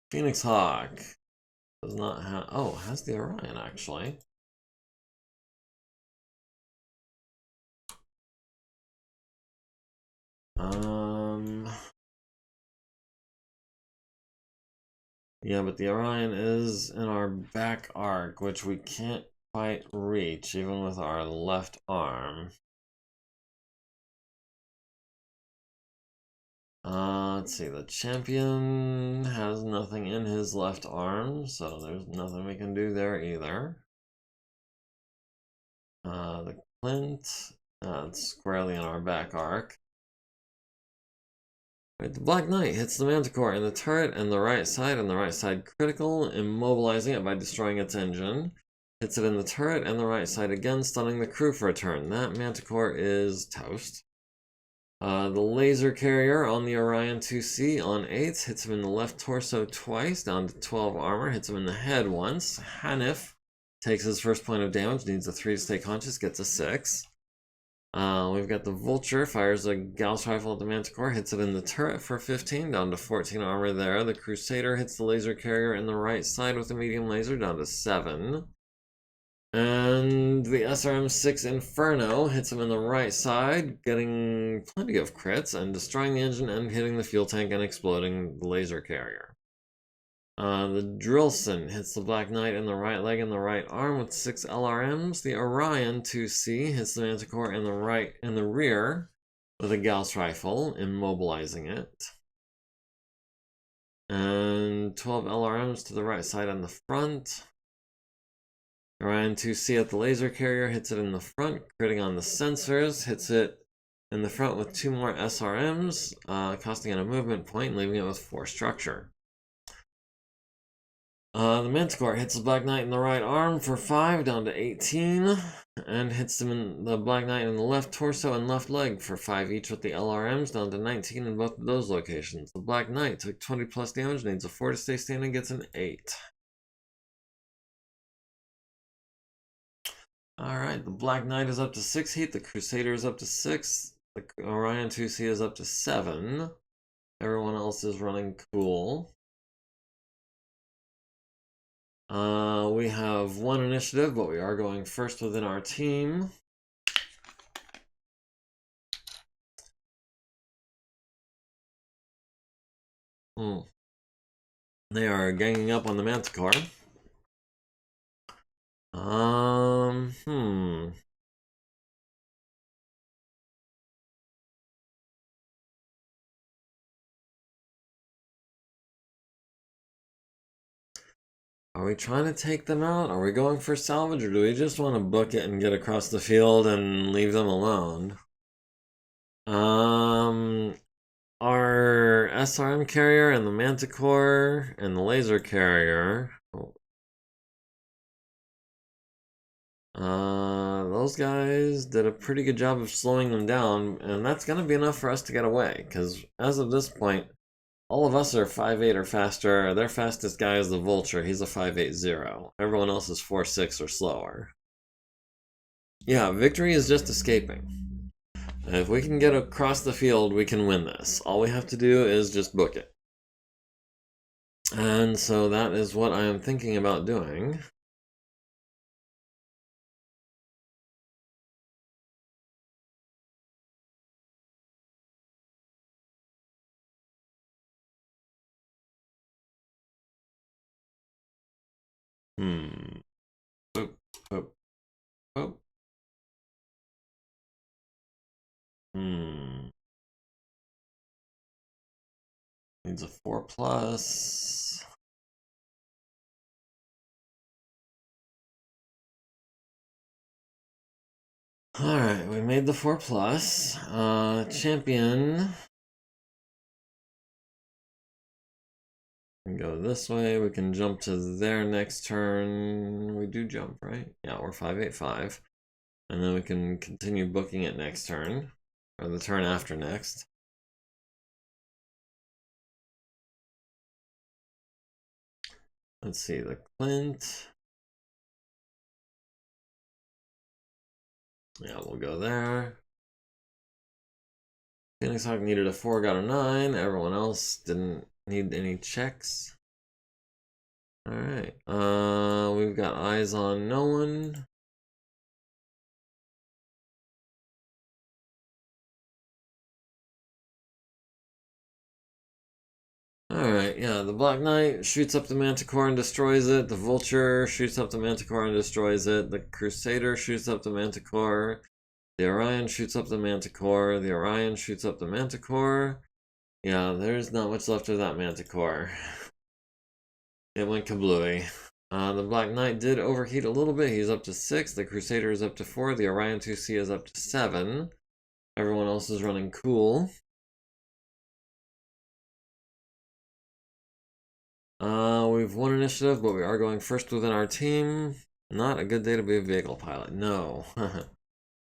Phoenix Hawk does not have, has the Orion actually. Yeah, but the Orion is in our back arc, which we can't quite reach, even with our left arm. Let's see, the champion has nothing in his left arm, so there's nothing we can do there either. The Clint, it's squarely on our back arc. Right, the Black Knight hits the Manticore in the turret and the right side critical, immobilizing it by destroying its engine. Hits it in the turret and the right side again, stunning the crew for a turn. That Manticore is toast. The laser carrier on the Orion 2C on 8s hits him in the left torso twice, down to 12 armor, hits him in the head once. Hanif takes his first point of damage, needs a 3 to stay conscious, gets a 6. We've got the Vulture, fires a Gauss rifle at the Manticore, hits it in the turret for 15, down to 14 armor there. The Crusader hits the laser carrier in the right side with a medium laser, down to 7. And the SRM-6 Inferno hits him in the right side, getting plenty of crits and destroying the engine and hitting the fuel tank and exploding the laser carrier. The Drillson hits the Black Knight in the right leg and the right arm with 6 LRMs. The Orion 2C hits the Manticore in the rear with a Gauss rifle, immobilizing it. And 12 LRMs to the right side and the front. Orion 2C at the laser carrier, hits it in the front, critting on the sensors, hits it in the front with 2 more SRMs, costing it a movement point, leaving it with 4 structure. The Manticore hits the Black Knight in the right arm for 5, down to 18, and hits him in the Black Knight in the left torso and left leg for 5 each with the LRMs, down to 19 in both of those locations. The Black Knight took 20 plus damage, needs a 4 to stay standing, gets an 8. Alright, the Black Knight is up to 6 heat, the Crusader is up to 6, the Orion 2C is up to 7. Everyone else is running cool. We have 1 initiative, but we are going first within our team. They are ganging up on the Manticore. Are we trying to take them out? Are we going for salvage, or do we just want to book it and get across the field and leave them alone? Our SRM carrier and the Manticore and the laser carrier. Those guys did a pretty good job of slowing them down, and that's going to be enough for us to get away, because as of this point, all of us are 5'8" or faster. Their fastest guy is the Vulture. He's a 5'8". Everyone else is 4'6" or slower. Yeah, victory is just escaping. If we can get across the field, we can win this. All we have to do is just book it. And so that is what I am thinking about doing. Boop, boop, boop. Needs a 4+. Alright, we made the 4+. Champion. We can go this way. We can jump to their next turn. We do jump, right? Yeah, we're 5'8". And then we can continue booking it next turn. Or the turn after next. Let's see, the Clint. Yeah, we'll go there. Phoenix Hawk needed a 4, got a 9. Everyone else didn't need any checks. Alright, we've got eyes on no one. Alright, yeah, the Black Knight shoots up the Manticore and destroys it. The Vulture shoots up the Manticore and destroys it. The Crusader shoots up the Manticore. The Orion shoots up the Manticore. The Orion shoots up the Manticore. Yeah, there's not much left of that Manticore. It went kablooey. The Black Knight did overheat a little bit. He's up to 6. The Crusader is up to 4. The Orion 2C is up to 7. Everyone else is running cool. We've won initiative, but we are going first within our team. Not a good day to be a vehicle pilot. No.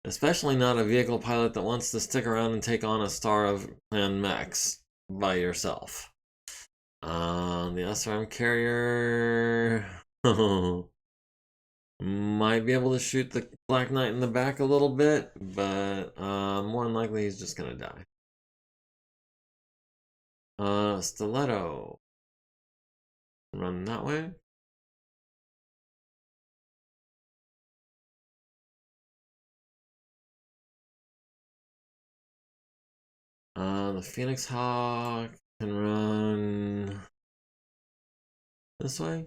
Especially not a vehicle pilot that wants to stick around and take on a star of clan mechs by yourself. The SRM carrier might be able to shoot the Black Knight in the back a little bit, but more than likely he's just gonna die. Stiletto. Run that way. The Phoenix Hawk can run this way.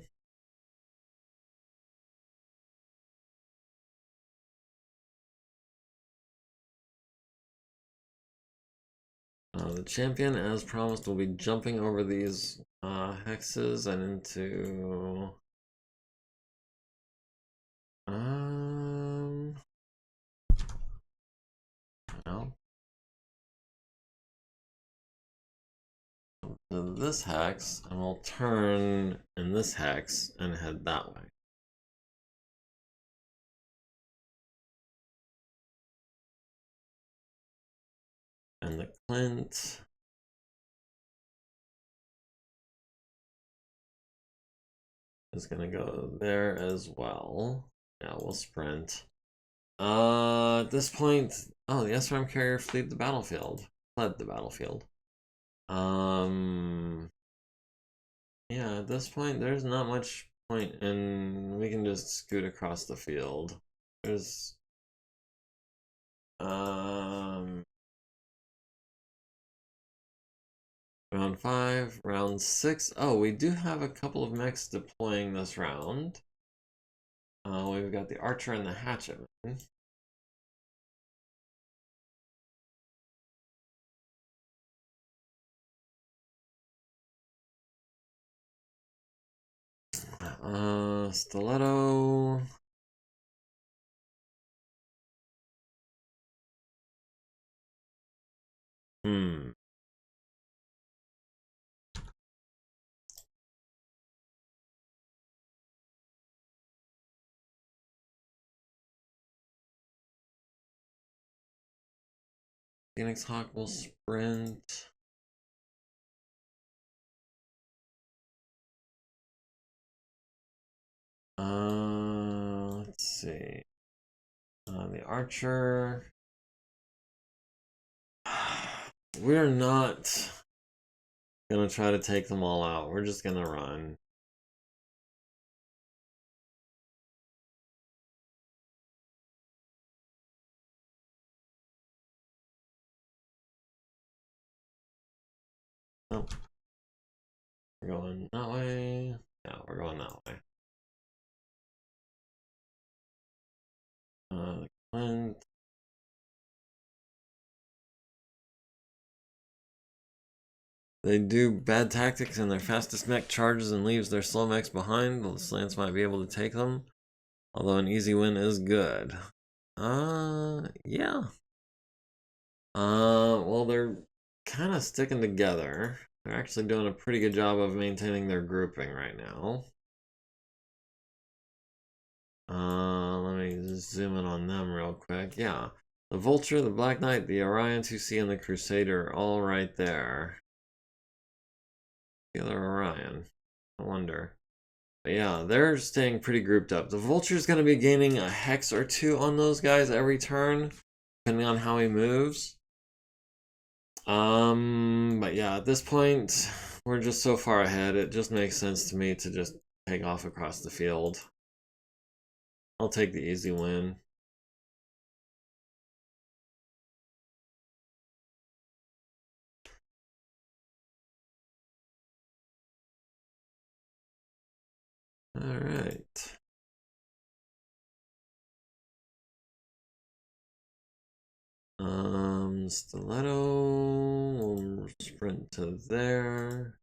The champion, as promised, will be jumping over these hexes and into no, to this hex, and we'll turn in this hex and head that way. And the Clint is gonna go there as well. Yeah, we'll sprint. At this point, oh, the SRM carrier fled the battlefield. Yeah, at this point, there's not much point in. We can just scoot across the field. There's round 5, round 6. Oh, we do have a couple of mechs deploying this round. We've got the Archer and the Hatchet. Stiletto. Phoenix Hawk will sprint. Let's see. The Archer. We're not gonna try to take them all out. We're just gonna run. Oh. We're going that way. Yeah, we're going that way. Clint. They do bad tactics and their fastest mech charges and leaves their slow mechs behind. The slants might be able to take them. Although an easy win is good. Yeah. Well, they're kind of sticking together. They're actually doing a pretty good job of maintaining their grouping right now. Let me just zoom in on them real quick. Yeah. The Vulture, the Black Knight, the Orion 2C, and the Crusader all right there. The other Orion. I wonder. But yeah, they're staying pretty grouped up. The Vulture's going to be gaining a hex or two on those guys every turn, depending on how he moves. But yeah, at this point, we're just so far ahead, it just makes sense to me to just take off across the field. I'll take the easy win. All right. Stiletto will sprint to there.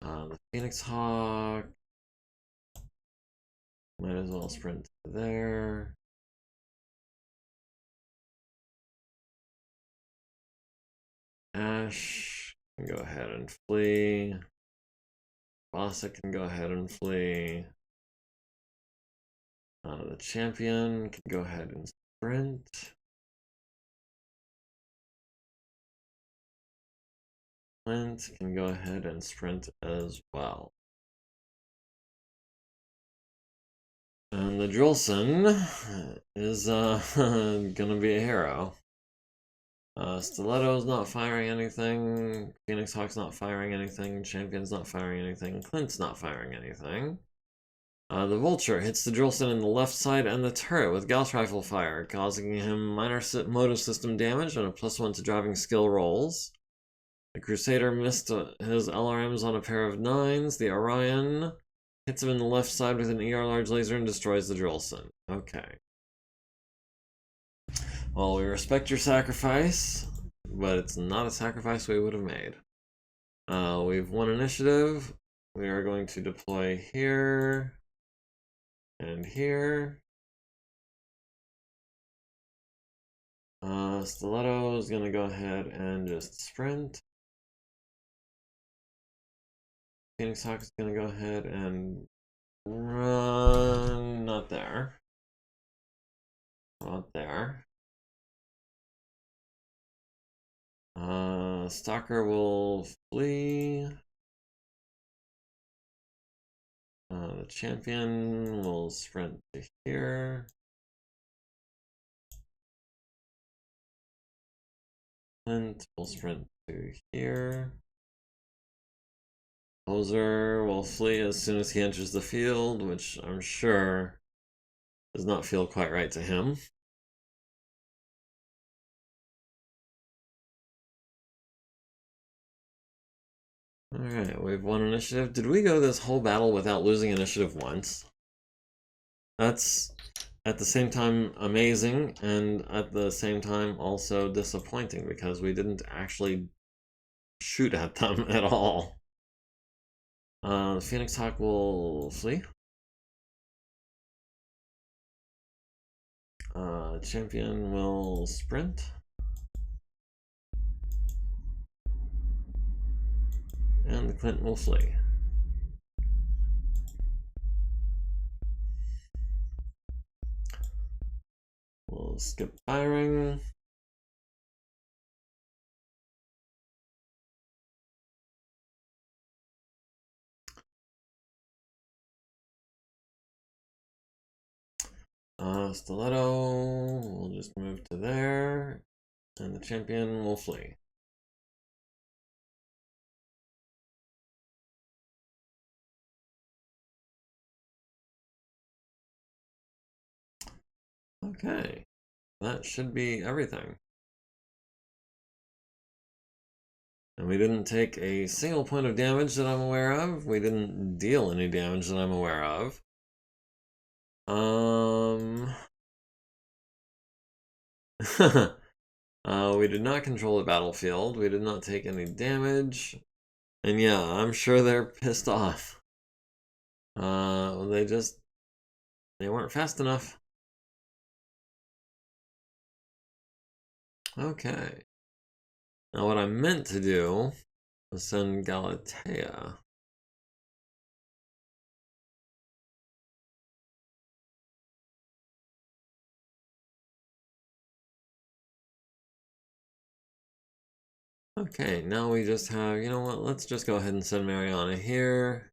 The Phoenix Hawk might as well sprint to there. Ash can go ahead and flee. Bossa can go ahead and flee. The champion can go ahead and sprint. Clint can go ahead and sprint as well. And the Drillson is gonna be a hero. Stiletto's not firing anything. Phoenix Hawk's not firing anything. Champion's not firing anything. Clint's not firing anything. The Vulture hits the Drillson in the left side and the turret with Gauss Rifle fire, causing him minor motive system damage and a +1 to driving skill rolls. The Crusader missed his LRMs on a pair of 9s. The Orion hits him in the left side with an ER large laser and destroys the Drillson. Okay. Well, we respect your sacrifice, but it's not a sacrifice we would have made. We've won initiative. We are going to deploy here and here. Stiletto is going to go ahead and just sprint. Phoenix Hawk is going to go ahead and run. Not there. Not there. Stalker will flee. The champion will sprint to here. Clint will sprint to here. Poser will flee as soon as he enters the field, which I'm sure does not feel quite right to him. Alright, we've won initiative. Did we go this whole battle without losing initiative once? That's at the same time amazing, and at the same time also disappointing, because we didn't actually shoot at them at all. The Phoenix Hawk will flee. Champion will sprint. And the Clint will flee. We'll skip firing. Stiletto will just move to there, and the champion will flee. Okay, that should be everything. And we didn't take a single point of damage that I'm aware of. We didn't deal any damage that I'm aware of. We did not control the battlefield. We did not take any damage. And yeah, I'm sure they're pissed off. They weren't fast enough. Okay. Now what I meant to do was send Galatea. Okay, now we just have, you know what, let's just go ahead and send Mariana here.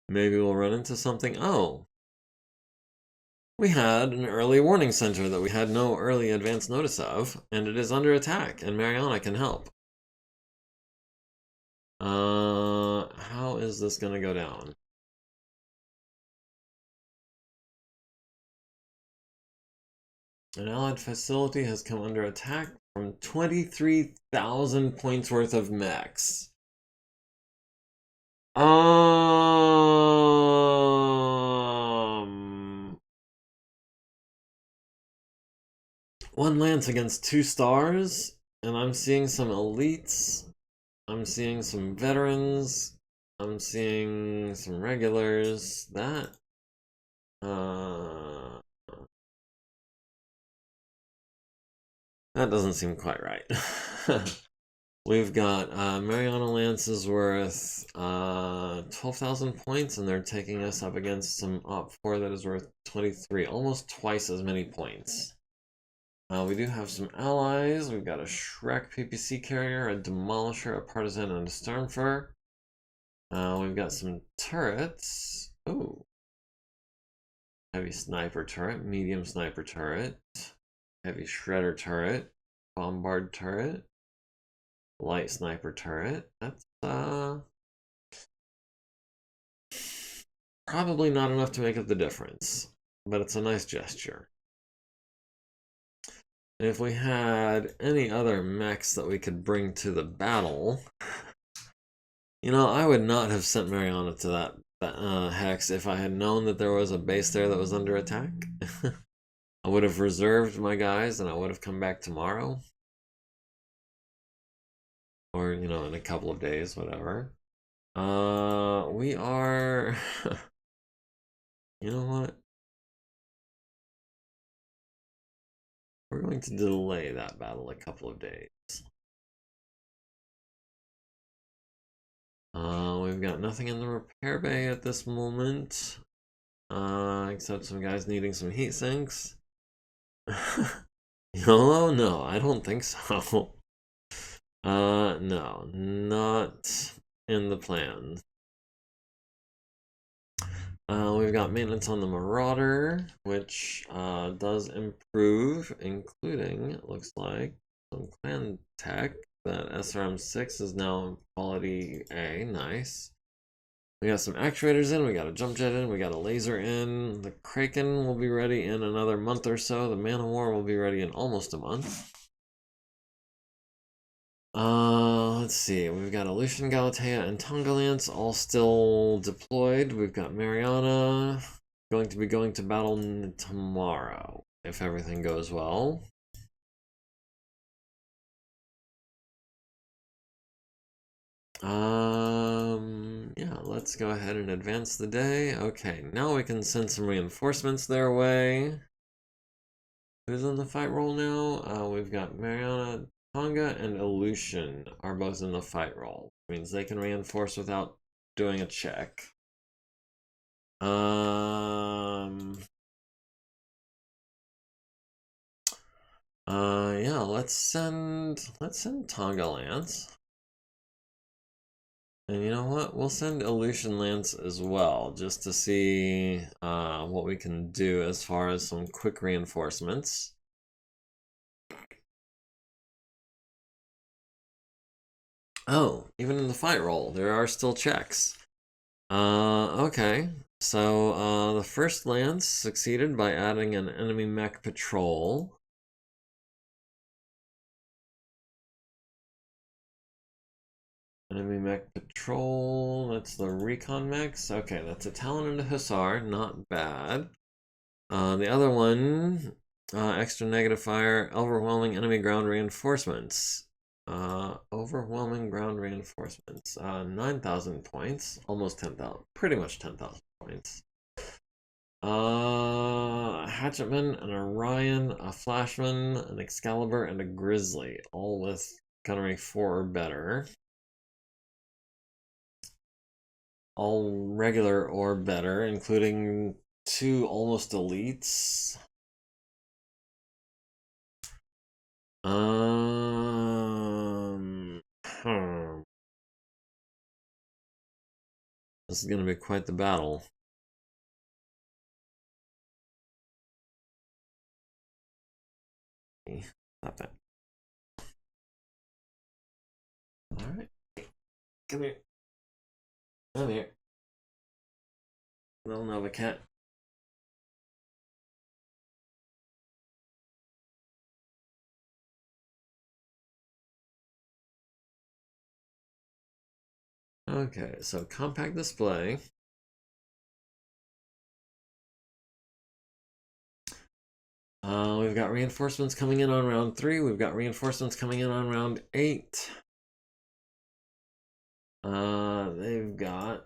Maybe we'll run into something. Oh, we had an early warning center that we had no early advance notice of, and it is under attack, and Mariana can help. How is this gonna go down? An allied facility has come under attack from 23,000 points worth of mechs. One lance against 2 stars, and I'm seeing some elites. I'm seeing some veterans. I'm seeing some regulars. Uh, that doesn't seem quite right. We've got Mariana Lance is worth 12,000 points, and they're taking us up against some Op 4 that is worth 23, almost twice as many points. We do have some allies. We've got a Shrek PPC carrier, a Demolisher, a Partisan, and a Stormfur. We've got some turrets. Oh, heavy sniper turret, medium sniper turret, heavy shredder turret, bombard turret, light sniper turret. That's probably not enough to make up the difference, but it's a nice gesture. And if we had any other mechs that we could bring to the battle, you know, I would not have sent Mariana to that hex if I had known that there was a base there that was under attack. I would have reserved my guys and I would have come back tomorrow. Or, you know, in a couple of days, whatever. We are... You know what? We're going to delay that battle a couple of days. We've got nothing in the repair bay at this moment. Except some guys needing some heat sinks. YOLO? No, I don't think so. No, not in the plan. We've got maintenance on the Marauder, which does improve, including, it looks like, some clan tech. That SRM6 is now quality A, nice. We got some actuators in, we got a jump jet in, we got a laser in. The Kraken will be ready in another month or so. The Man of War will be ready in almost a month. Let's see. We've got Aleutian, Galatea, and Tonga Lance all still deployed. We've got Mariana going to be going to battle tomorrow, if everything goes well. Yeah, let's go ahead and advance the day. Okay, now we can send some reinforcements their way. Who's in the fight role now? We've got Mariana, Tonga, and Aleutian are both in the fight role. Means they can reinforce without doing a check. Yeah, let's send Tonga Lance. And you know what? We'll send Aleutian Lance as well, just to see what we can do as far as some quick reinforcements. Oh, even in the fight roll, there are still checks. Okay. So, the first lance succeeded by adding an enemy mech patrol. Enemy mech patrol, that's the recon mechs. Okay, that's a Talon and a Hussar, not bad. The other one, extra negative fire, overwhelming enemy ground reinforcements. Overwhelming ground reinforcements. 9,000 points, almost 10,000, pretty much 10,000 points. A Hatchetman, an Orion, a Flashman, an Excalibur, and a Grizzly, all with gunnery 4 or better. All regular or better, including 2 almost elites. This is going to be quite the battle. Stop that. Alright. Come here. Come here. Little Nova Cat. Okay, so compact display. We've got reinforcements coming in on round 3. We've got reinforcements coming in on round 8. They've got...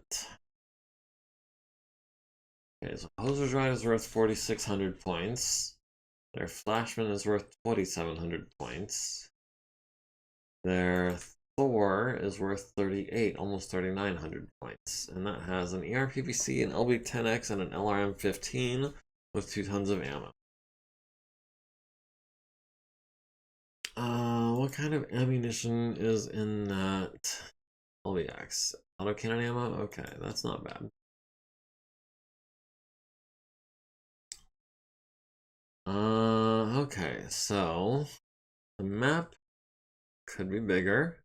Okay, so Hoser's Ride is worth 4,600 points. Their Flashman is worth 2,700 points. Their Thor is worth 38, almost 3,900 points. And that has an ERPVC, an LB-10X, and an LRM-15 with 2 tons of ammo. What kind of ammunition is in that LBX? Autocannon ammo? Okay, that's not bad. Okay, so the map could be bigger.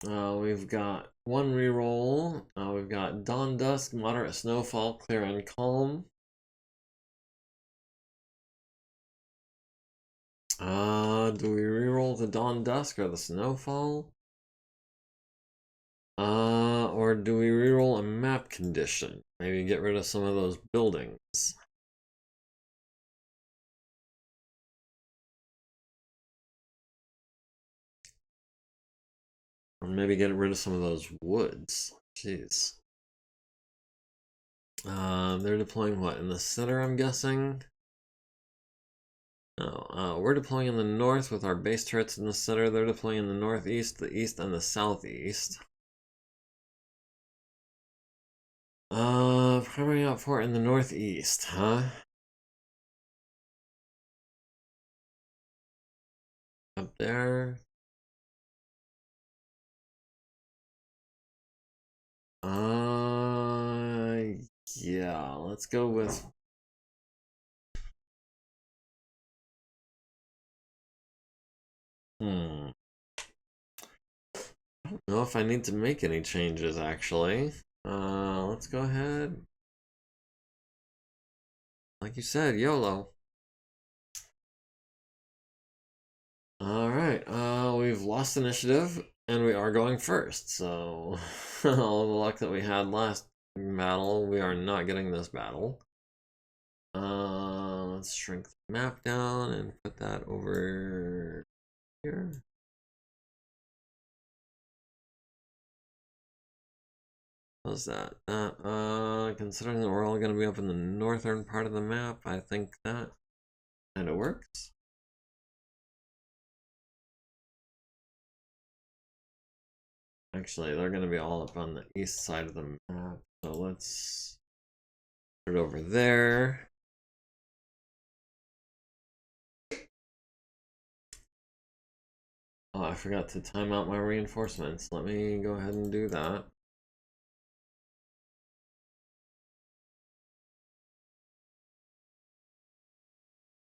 We've got one reroll. We've got Dawn Dusk, Moderate Snowfall, Clear and Calm. Do we reroll the Dawn Dusk or the Snowfall? Or do we reroll a map condition? Maybe get rid of some of those buildings. Or maybe get rid of some of those woods. Jeez. They're deploying what? In the center, I'm guessing? No, we're deploying in the north with our base turrets in the center. They're deploying in the northeast, the east, and the southeast. Primary output in the northeast, huh? Up there. Yeah, let's go with... I don't know if I need to make any changes, actually. Let's go ahead. Like you said, YOLO. Alright, we've lost initiative, and we are going first, so all the luck that we had last battle, we are not getting this battle. Let's shrink the map down and put that over here. How's that? Considering that we're all going to be up in the northern part of the map, I think that kind of works. Actually, they're going to be all up on the east side of the map, so let's put it over there. Oh, I forgot to time out my reinforcements. Let me go ahead and do that.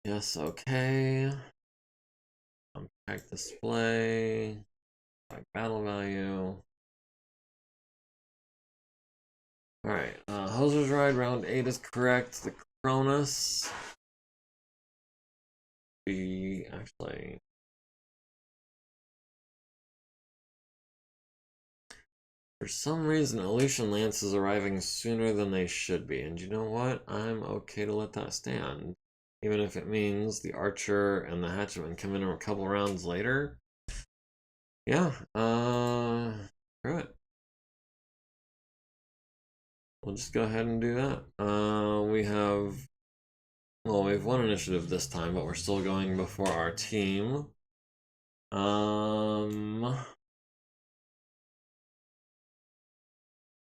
Yes, okay. Compact display. Battle value. Alright, Hoser's Ride round 8 is correct. The Cronus. Actually... For some reason, Aleutian Lance is arriving sooner than they should be. And you know what? I'm okay to let that stand. Even if it means the Archer and the Hatchetman come in a couple rounds later. Yeah, screw it. We'll just go ahead and do that. We have... Well, we've won initiative this time, but we're still going before our team.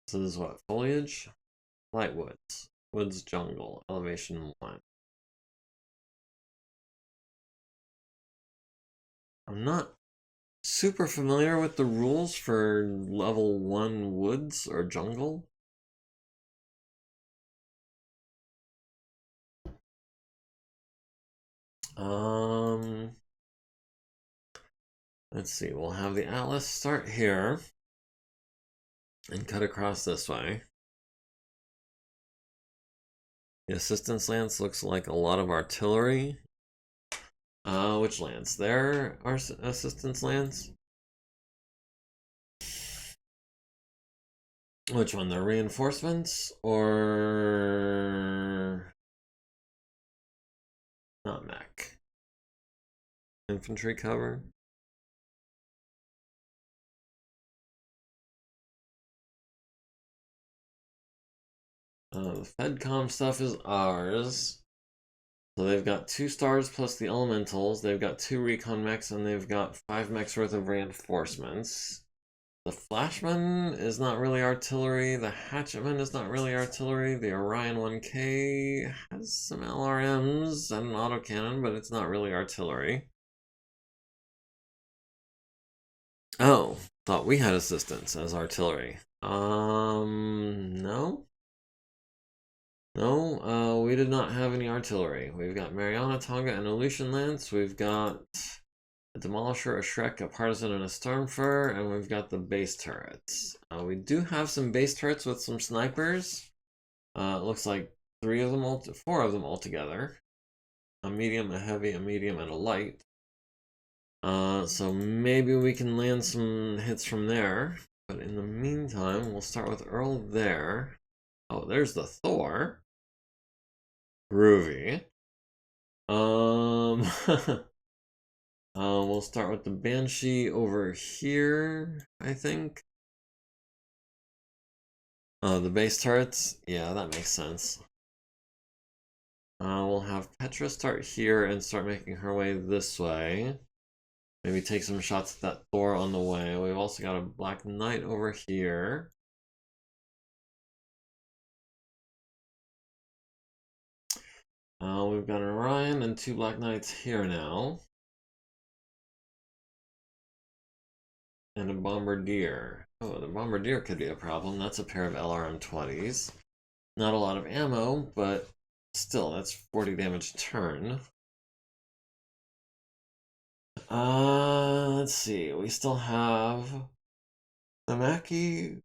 So this is what? Foliage? Light woods. Woods jungle. Elevation 1. I'm not super familiar with the rules for level 1 woods or jungle. Let's see, we'll have the Atlas start here and cut across this way. The assistance lance looks like a lot of artillery. Which lance? There are assistance lance? Which one? The reinforcements or not mech? Infantry cover. The FedCom stuff is ours. So they've got 2 stars plus the elementals. They've got 2 recon mechs, and they've got 5 mechs worth of reinforcements. The Flashman is not really artillery. The Hatchetman is not really artillery. The Orion 1K has some LRMs and an autocannon, but it's not really artillery. Oh, thought we had assistance as artillery. No. No, we did not have any artillery. We've got Mariana, Tonga, and Aleutian Lance. We've got a Demolisher, a Shrek, a Partisan, and a Stormfur, and we've got the base turrets. We do have some base turrets with some snipers. It looks like 4 of them altogether. A medium, a heavy, a medium, and a light. So maybe we can land some hits from there. But in the meantime, we'll start with Earl there. Oh, there's the Thor. Groovy. We'll start with the Banshee over here, I think. The base turrets? Yeah, that makes sense. We'll have Petra start here and start making her way this way. Maybe take some shots at that Thor on the way. We've also got a Black Knight over here. We've got an Orion and 2 Black Knights here now. And a Bombardier. Oh, the Bombardier could be a problem. That's a pair of LRM-20s. Not a lot of ammo, but still, that's 40 damage a turn. Let's see. We still have the Mackie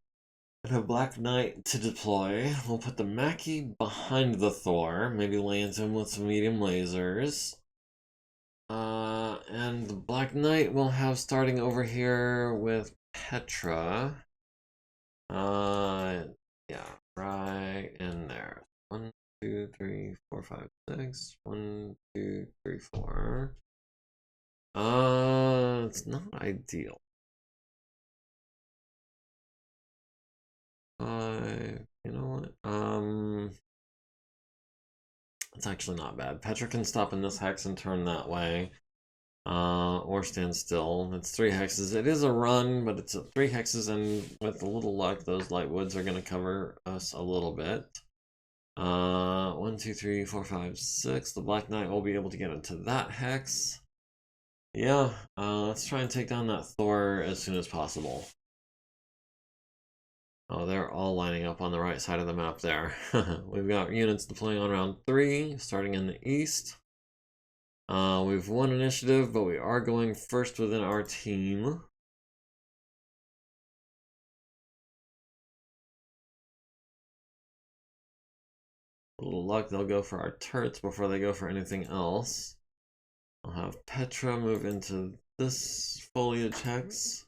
and a Black Knight to deploy. We'll put the Mackie behind the Thor. Maybe land him with some medium lasers. And the Black Knight we'll have starting over here with Petra. Yeah, right in there. 1, 2, 3, 4, 5, 6. 1, 2, 3, 4. It's not ideal. 5. You know what? It's actually not bad. Petra can stop in this hex and turn that way. Or stand still. It's 3 hexes. It is a run, but it's 3 hexes, and with a little luck, those light woods are going to cover us a little bit. 1, 2, 3, 4, 5, 6. The Black Knight will be able to get into that hex. Yeah, let's try and take down that Thor as soon as possible. Oh, they're all lining up on the right side of the map there. We've got units deploying on round 3, starting in the east. We've won initiative, but we are going first within our team. A little luck, they'll go for our turrets before they go for anything else. I'll have Petra move into this foliage hex.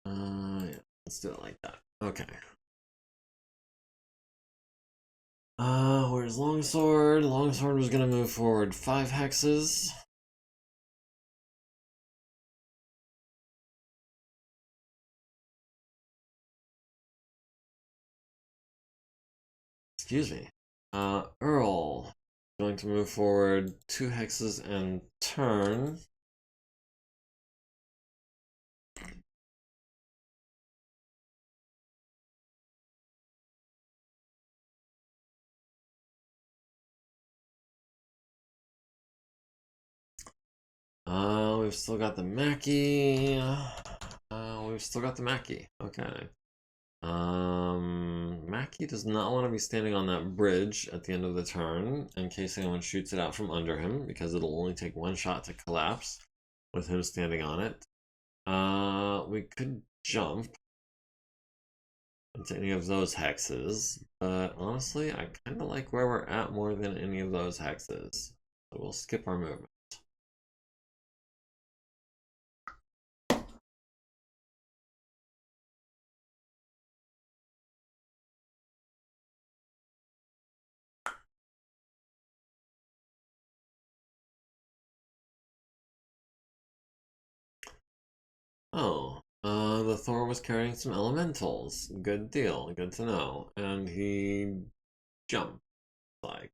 Yeah, let's do it like that. Okay. Where's Longsword? Longsword was gonna move forward 5 hexes. Excuse me. Earl going to move forward 2 hexes and turn. We've still got the Mackie. We've still got the Mackie. Okay. Mackie does not want to be standing on that bridge at the end of the turn in case anyone shoots it out from under him, because it'll only take 1 shot to collapse with him standing on it. We could jump. into any of those hexes, but honestly, I kind of like where we're at more than any of those hexes. So we'll skip our movement. Oh, the Thor was carrying some elementals. Good deal, good to know. And he jumped, like.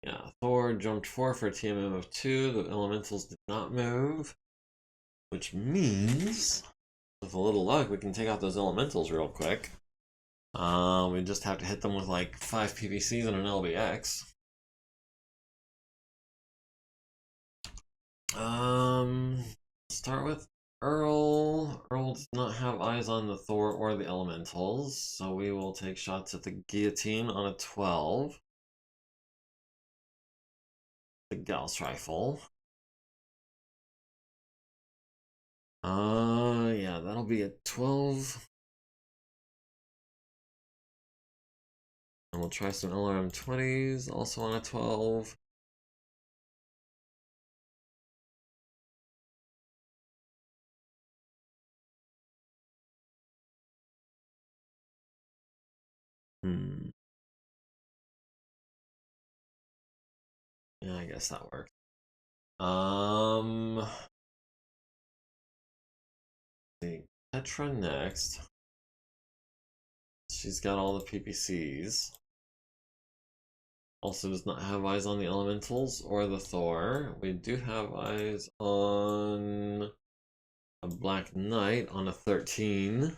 Yeah, Thor jumped 4 for a TMM of 2. The elementals did not move, which means, with a little luck, we can take out those elementals real quick. We just have to hit them with like 5 PVCs and an LBX. Start with Earl. Earl does not have eyes on the Thor or the elementals, so we will take shots at the guillotine on a 12. The Gauss rifle. Yeah, that'll be a 12. And we'll try some LRM 20s, also on a 12. Yeah, I guess that works. The Petra next. She's got all the PPCs. Also does not have eyes on the elementals or the Thor. We do have eyes on a Black Knight on a 13.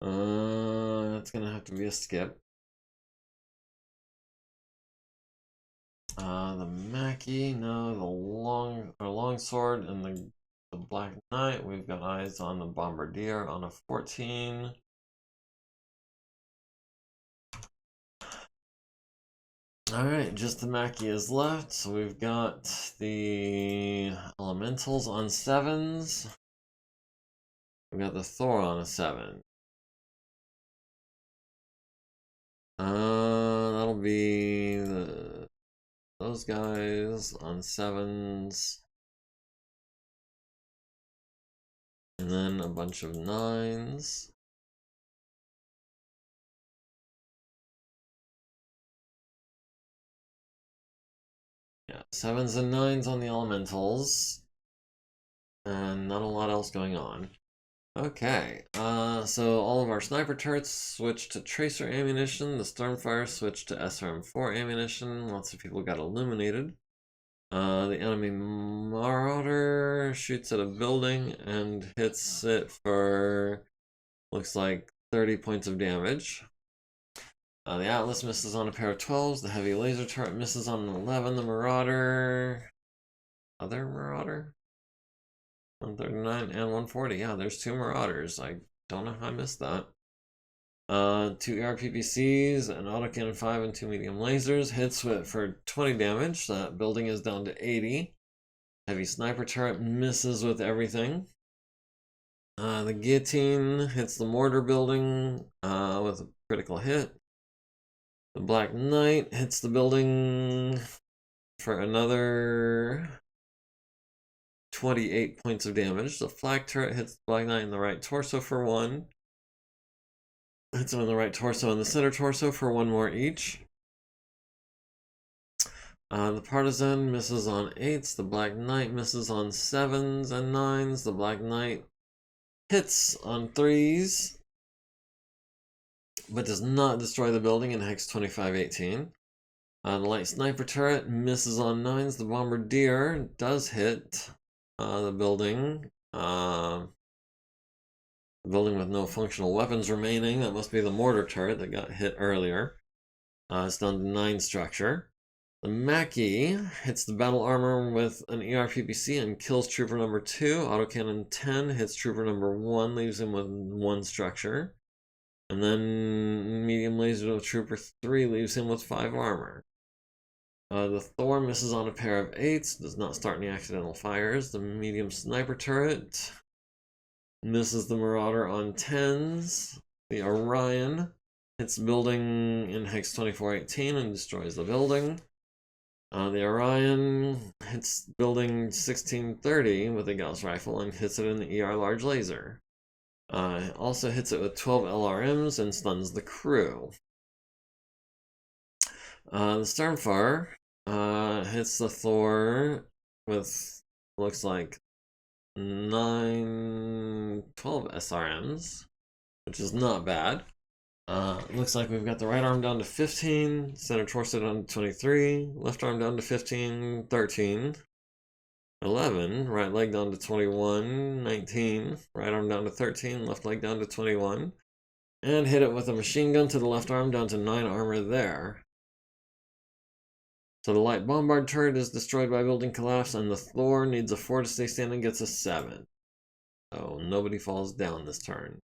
That's gonna have to be a skip. The Mackie, no, the longsword and the Black Knight. We've got eyes on the Bombardier on a 14. Alright, just the Mackie is left. So we've got the elementals on 7s. We've got the Thor on a 7. That'll be those guys on 7s. And then a bunch of 9s. Yeah, 7s and 9s on the elementals. And not a lot else going on. Okay, so all of our sniper turrets switched to tracer ammunition. The Stormfire switched to SRM4 ammunition. Lots of people got illuminated. The enemy Marauder shoots at a building and hits it for, looks like, 30 points of damage. The Atlas misses on a pair of 12s. The heavy laser turret misses on an 11. The Marauder... Other Marauder? 139 and 140. Yeah, there's 2 Marauders. I don't know how I missed that. 2 AR-PPCs, an autocannon 5, and 2 medium lasers. Hits for 20 damage. That building is down to 80. Heavy sniper turret misses with everything. The guillotine hits the mortar building with a critical hit. The Black Knight hits the building for another 28 points of damage. The flak turret hits the Black Knight in the right torso for 1. Hits him in the right torso and the center torso for 1 more each. The Partisan misses on 8s. The Black Knight misses on 7s and 9s. The Black Knight hits on 3s, but does not destroy the building in Hex 2518. The light sniper turret misses on 9s. The Bombardier does hit the building. The building with no functional weapons remaining. That must be the mortar turret that got hit earlier. It's down to 9 structure. The Mackie hits the battle armor with an ER-PPC and kills trooper number 2. Autocannon 10 hits trooper number 1, leaves him with 1 structure. And then medium laser to trooper 3 leaves him with 5 armor. The Thor misses on a pair of 8s, does not start any accidental fires. The medium sniper turret misses the Marauder on 10s. The Orion hits building in Hex 2418 and destroys the building. The Orion hits building 1630 with a Gauss rifle and hits it in the ER large laser. Also hits it with 12 LRMs and stuns the crew. The Stormfire hits the Thor with, looks like, 12 SRMs, which is not bad. Looks like we've got the right arm down to 15, center torso down to 23, left arm down to 15, 13, 11, right leg down to 21, 19, right arm down to 13, left leg down to 21, and hit it with a machine gun to the left arm down to 9 armor there. So the light bombard turret is destroyed by building collapse, and the Thor needs a 4 to stay standing, gets a 7. So nobody falls down this turn.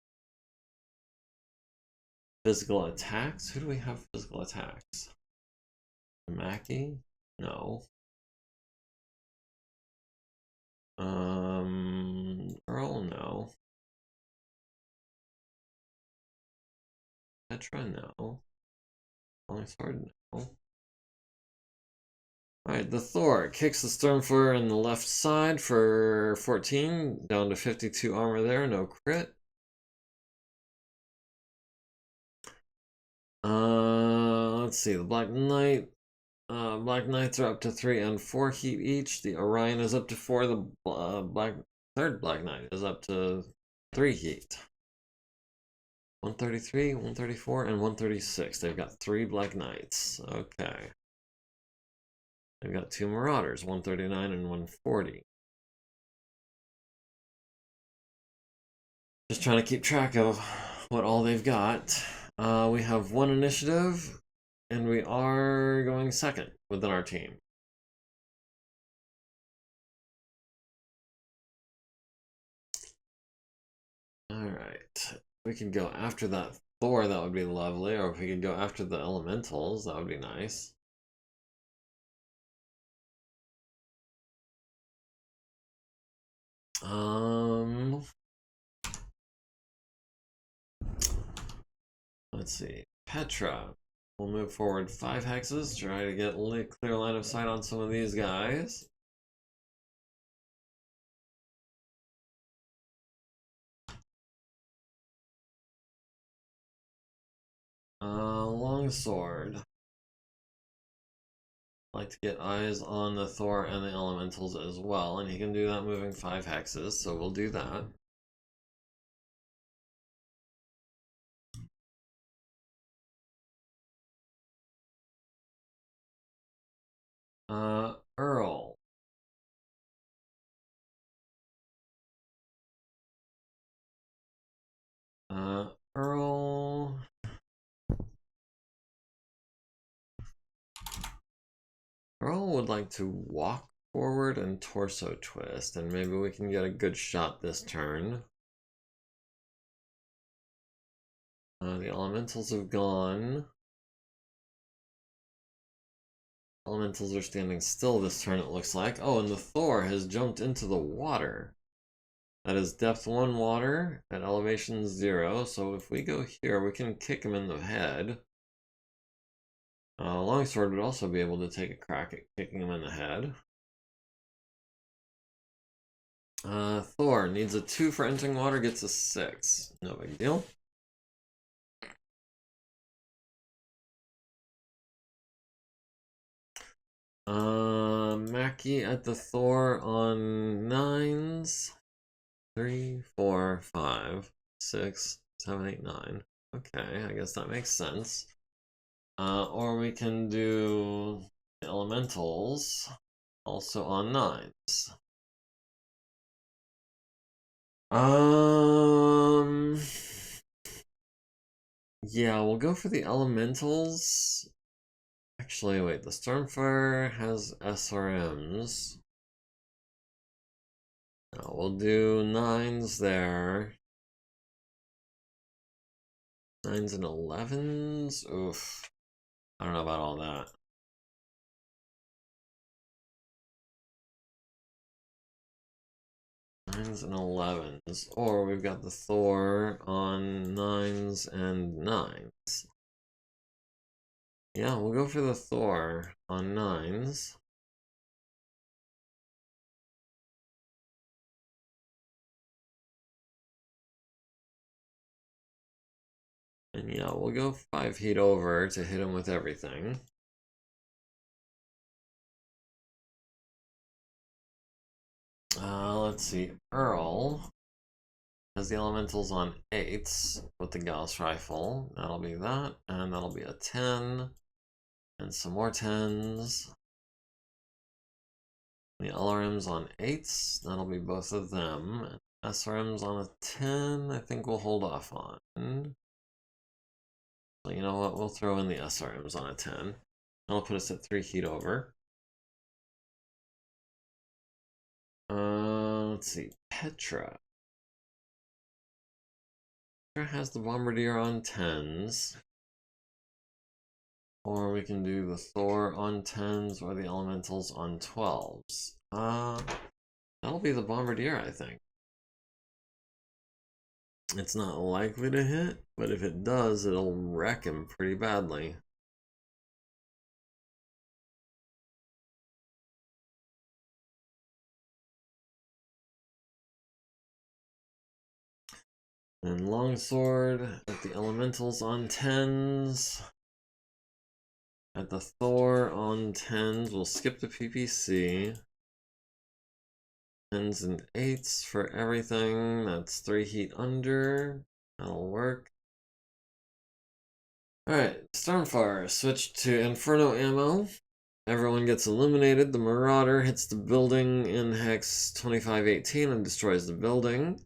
Physical attacks? Who do we have physical attacks? Mackie? No. Earl? No. Petra? No. Falling Sword? No. Alright, the Thor kicks the Stormfire in the left side for 14, down to 52 armor there, no crit. Let's see, the Black Knight. Black Knights are up to 3 and 4 heat each. The Orion is up to 4. The third Black Knight is up to 3 heat. 133, 134, and 136. They've got 3 Black Knights. Okay. They've got 2 Marauders, 139 and 140. Just trying to keep track of what all they've got. We have 1 initiative, and we are going second within our team. Alright. We could go after that Thor, that would be lovely. Or if we could go after the elementals, that would be nice. Let's see. Petra. We'll move forward 5 hexes, try to get clear line of sight on some of these guys. Longsword. Like to get eyes on the Thor and the elementals as well, and he can do that moving 5 hexes, so we'll do that. Earl. Earl. Earl would like to walk forward and torso twist, and maybe we can get a good shot this turn. The elementals have gone. Elementals are standing still this turn, it looks like. Oh, and the Thor has jumped into the water. That is depth 1 water at elevation 0. So if we go here, we can kick him in the head. Longsword would also be able to take a crack at kicking him in the head. Thor needs a 2 for entering water, gets a 6. No big deal. Mackie at the Thor on 9s. 3, 4, 5, 6, 7, 8, 9. Okay, I guess that makes sense. Or we can do the elementals also on 9s. Yeah, we'll go for the elementals. Actually, wait, the Stormfire has SRMs. No, we'll do 9s there. 9s and 11s? Oof. I don't know about all that. 9s and 11s. Or we've got the Thor on 9s and 9s. Yeah, we'll go for the Thor on 9s. And yeah, we'll go 5 heat over to hit him with everything. Let's see. Earl has the elementals on 8s with the Gauss rifle. That'll be that. And that'll be a 10. And some more 10s. The LRM's on 8s. That'll be both of them. SRM's on a 10. I think we'll hold off on. So you know what? We'll throw in the SRM's on a 10. That'll put us at 3 heat over. Let's see. Petra has the Bombardier on 10s. Or we can do the Thor on 10s or the Elementals on 12s. That'll be the Bombardier, I think. It's not likely to hit, but if it does, it'll wreck him pretty badly. And Longsword at the Elementals on 10s. At the Thor on 10s, we'll skip the PPC. 10s and 8s for everything. That's 3 heat under. That'll work. Alright, Stormfire. Switch to Inferno ammo. Everyone gets eliminated. The Marauder hits the building in Hex 2518 and destroys the building.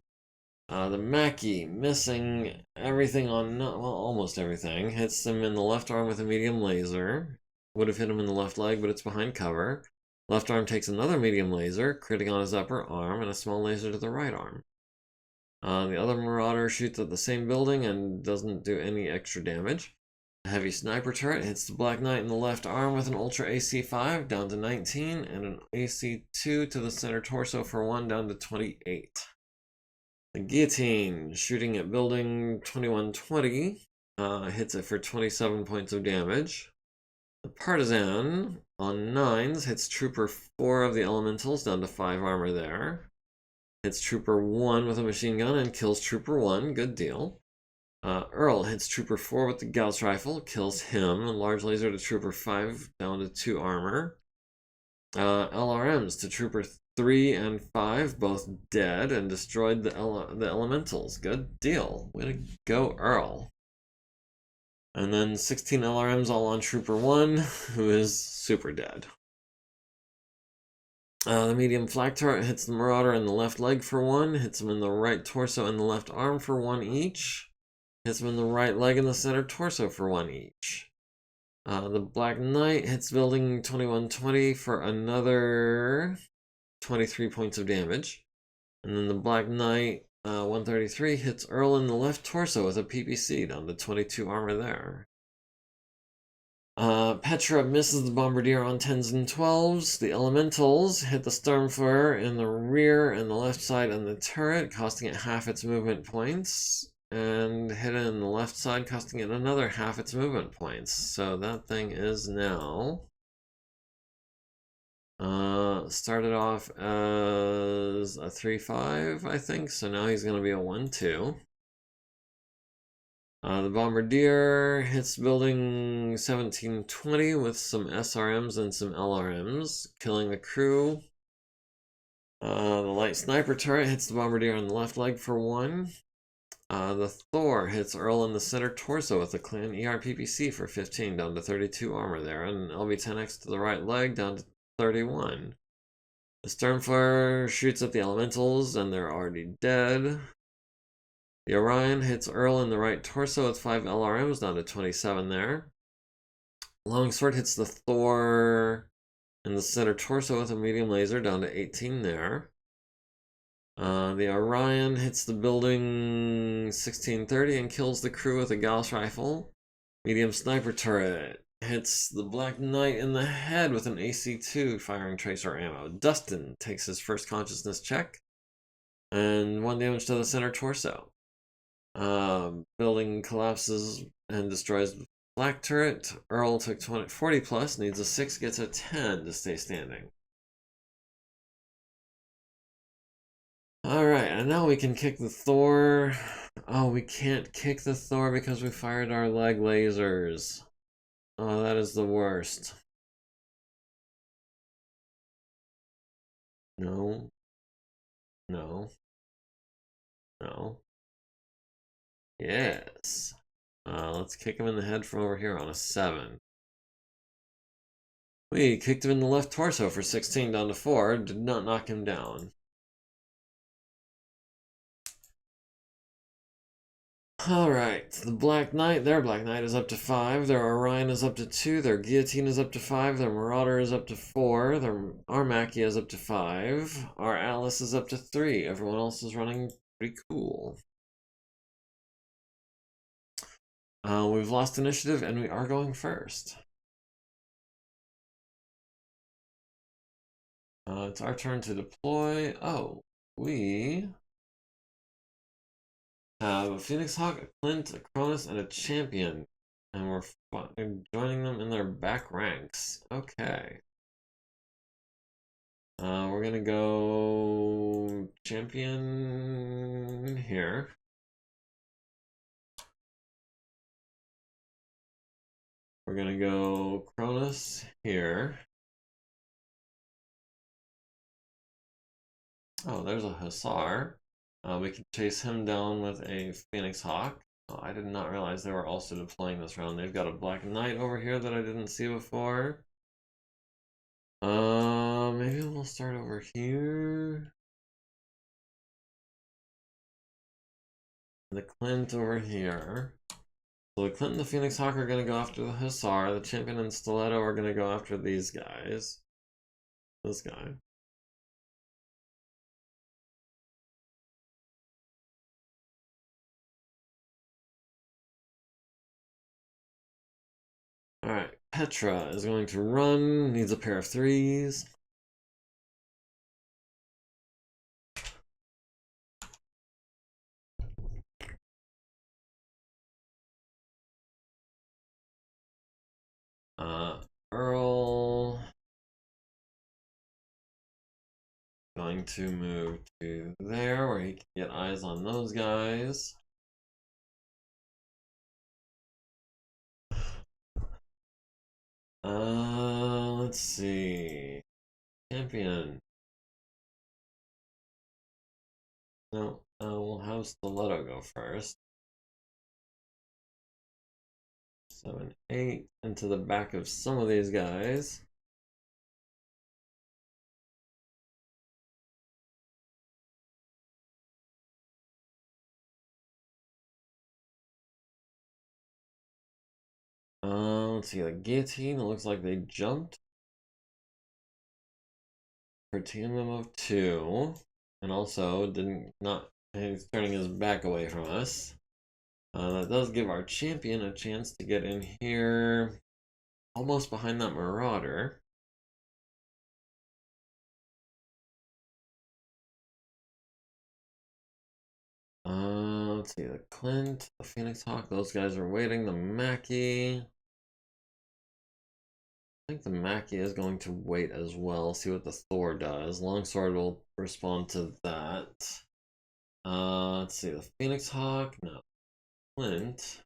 The Mackie, missing everything on, well, almost everything, hits them in the left arm with a medium laser. Would have hit him in the left leg, but it's behind cover. Left arm takes another medium laser, critting on his upper arm, and a small laser to the right arm. The other Marauder shoots at the same building and doesn't do any extra damage. A heavy sniper turret hits the Black Knight in the left arm with an Ultra AC5 down to 19, and an AC2 to the center torso for 1 down to 28. The Guillotine, shooting at building 2120, hits it for 27 points of damage. The Partisan, on 9s, hits Trooper 4 of the Elementals, down to 5 armor there. Hits Trooper 1 with a machine gun and kills Trooper 1, good deal. Earl hits Trooper 4 with the Gauss rifle, kills him, and large laser to Trooper 5, down to 2 armor. LRMs to Trooper 3 and 5, both dead, and destroyed the Elementals. Good deal. Way to go, Earl. And then 16 LRMs all on Trooper 1, who is super dead. The medium flak turret hits the Marauder in the left leg for 1, hits him in the right torso and the left arm for 1 each, hits him in the right leg and the center torso for 1 each. The Black Knight hits building 2120 for another 23 points of damage. And then the Black Knight 133 hits Earl in the left torso with a PPC down to 22 armor there. Petra misses the Bombardier on 10s and 12s. The Elementals hit the Stormfire in the rear and the left side and the turret, costing it half its movement points. And hit it in the left side, costing it another half its movement points. So that thing is now... started off as a 3-5, I think, so now he's going to be a 1-2. The Bombardier hits building 1720 with some SRMs and some LRMs, killing the crew. The light sniper turret hits the Bombardier on the left leg for 1. The Thor hits Earl in the center torso with a clan ERPPC for 15, down to 32 armor there, and LB-10X to the right leg, down to 31. The Stormfire shoots at the Elementals, and they're already dead. The Orion hits Earl in the right torso with 5 LRMs, down to 27 there. Longsword hits the Thor in the center torso with a medium laser, down to 18 there. The Orion hits the building 1630 and kills the crew with a Gauss rifle. Medium sniper turret hits the Black Knight in the head with an AC2 firing tracer ammo. Dustin takes his first consciousness check. And 1 damage to the center torso. Building collapses and destroys black turret. Earl took 40 plus, needs a 6, gets a 10 to stay standing. Alright, and now we can kick the Thor. Oh, we can't kick the Thor because we fired our leg lasers. Oh, that is the worst. No. No. No. Yes. Let's kick him in the head from over here on a 7. We kicked him in the left torso for 16 down to 4. Did not knock him down. Alright, the Black Knight, their Black Knight is up to 5, their Orion is up to 2, their Guillotine is up to 5, their Marauder is up to 4, our Mackie is up to 5, our Atlas is up to 3, everyone else is running pretty cool. We've lost initiative and we are going first. It's our turn to deploy. Oh, we have a Phoenix Hawk, a Clint, a Cronus, and a Champion. And we're joining them in their back ranks. Okay. We're gonna go Champion here. We're gonna go Cronus here. Oh, there's a Hussar. We can chase him down with a Phoenix Hawk. Oh, I did not realize they were also deploying this round. They've got a Black Knight over here that I didn't see before. Maybe we'll start over here. The Clint over here. So the Clint and the Phoenix Hawk are going to go after the Hussar. The Champion and Stiletto are going to go after these guys. This guy. Alright, Petra is going to run, needs a pair of 3s. Earl going to move to there where he can get eyes on those guys. Let's see. Champion. No, we'll have Stiletto go first. 7, 8 into the back of some of these guys. Let's see, the Guillotine, it looks like they jumped. For a team of 2. And also he's turning his back away from us. That does give our Champion a chance to get in here almost behind that Marauder. Let's see, the Clint, the Phoenix Hawk, those guys are waiting. The Mackie. I think the Mackie is going to wait as well, see what the Thor does. Longsword will respond to that. Let's see, the Phoenix Hawk, no. Clint.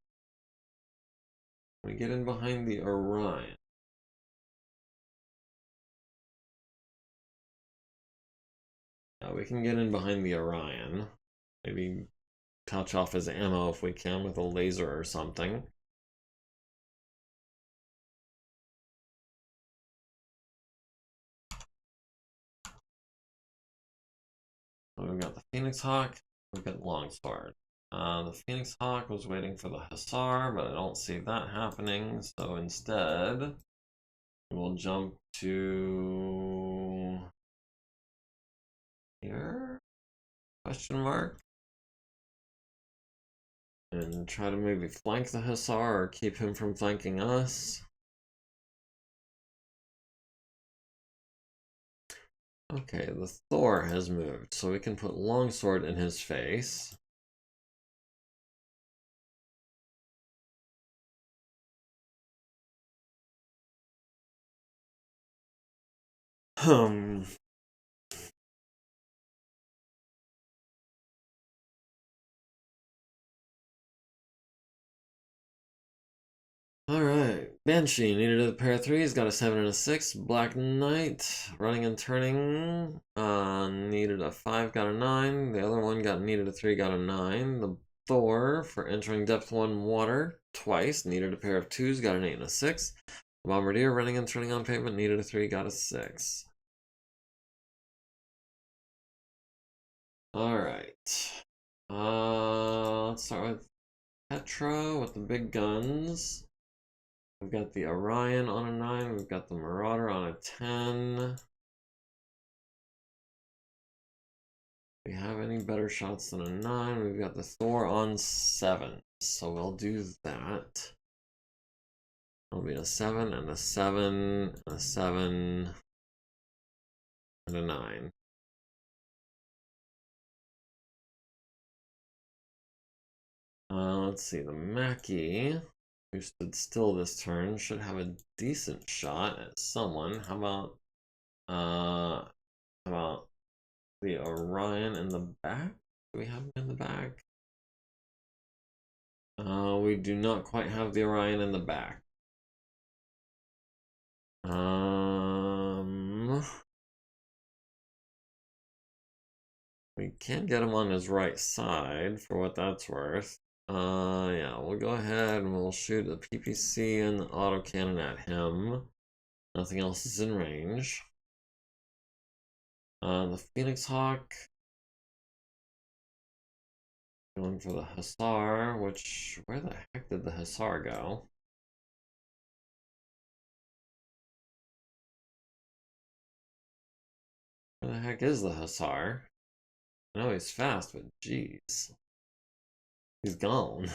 We get in behind the Orion. Yeah, we can get in behind the Orion. Maybe touch off his ammo if we can with a laser or something. So we've got the Phoenix Hawk, we've got Longsword. The Phoenix Hawk was waiting for the Hussar, but I don't see that happening, so instead we'll jump to here? Question mark? And try to maybe flank the Hussar or keep him from flanking us. Okay, the Thor has moved, so we can put Longsword in his face. Hmm. Alright. Banshee needed a pair of threes, got a 7 and a 6. Black Knight, running and turning, needed a 5, got a 9. The other one needed a 3, got a 9. The Thor, for entering depth 1 water twice, needed a pair of twos, got an 8 and a 6. The Bombardier, running and turning on pavement, needed a 3, got a 6. Alright. Let's start with Petra with the big guns. We've got the Orion on a 9. We've got the Marauder on a 10. We have any better shots than a 9? We've got the Thor on 7. So we'll do that. It'll be a 7 and a 7 and a 7 and a 9. Let's see. The Mackie, who stood still this turn, should have a decent shot at someone. How about the Orion in the back? Do we have him in the back? We do not quite have the Orion in the back. We can get him on his right side for what that's worth. Yeah, we'll go ahead and we'll shoot a PPC and the autocannon at him. Nothing else is in range. The Phoenix Hawk. Going for the Hussar, which, where the heck did the Hussar go? Where the heck is the Hussar? I know he's fast, but jeez. He's gone.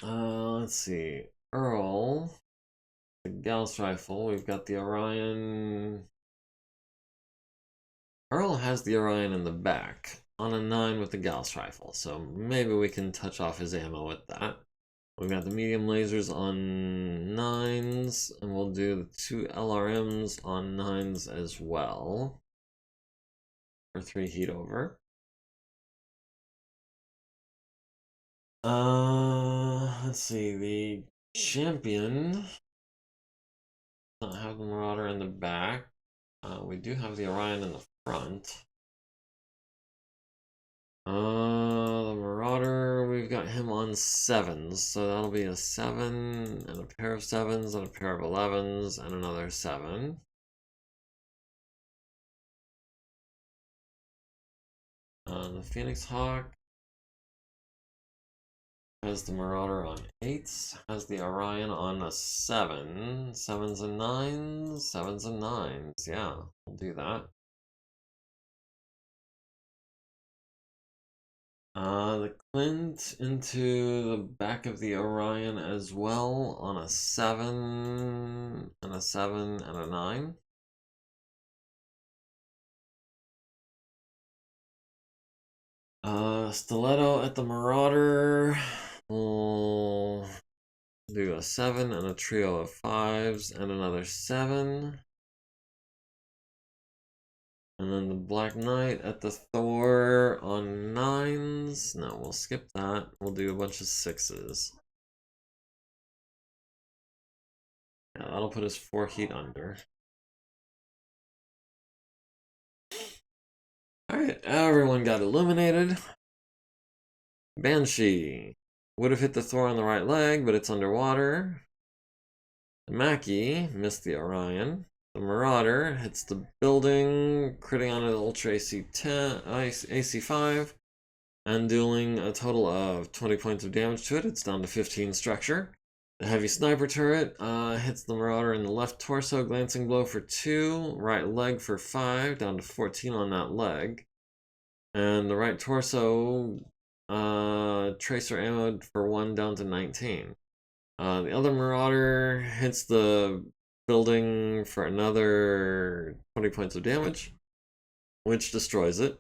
Let's see. Earl. The Gauss rifle. We've got the Orion. Earl has the Orion in the back on a 9 with the Gauss rifle, so maybe we can touch off his ammo with that. We've got the medium lasers on 9s, and we'll do the 2 LRMs on 9s as well. For 3 heat over. Let's see, the champion don't have the Marauder in the back. We do have the Orion in the front. The Marauder, we've got him on 7s, so that'll be a 7 and a pair of 7s and a pair of 11s and another 7. The Phoenix Hawk has the Marauder on 8s, has the Orion on a 7, 7s and 9s, 7s and 9s, yeah, we'll do that. The Clint into the back of the Orion as well on a 7 and a 7 and a 9. Stiletto at the Marauder. We'll do a 7 and a trio of 5s and another 7. And then the Black Knight at the Thor on 9s. No, we'll skip that. We'll do a bunch of 6s. Yeah, that'll put us 4 heat under. Alright, everyone got illuminated. Banshee would have hit the Thor on the right leg, but it's underwater. The Mackie missed the Orion. The Marauder hits the building, critting on an Ultra AC-10, AC-5, and dealing a total of 20 points of damage to it. It's down to 15 structure. The Heavy Sniper Turret hits the Marauder in the left torso, glancing blow for 2, right leg for 5, down to 14 on that leg. And the right torso, tracer ammo for 1, down to 19. The other Marauder hits the building for another 20 points of damage, which destroys it.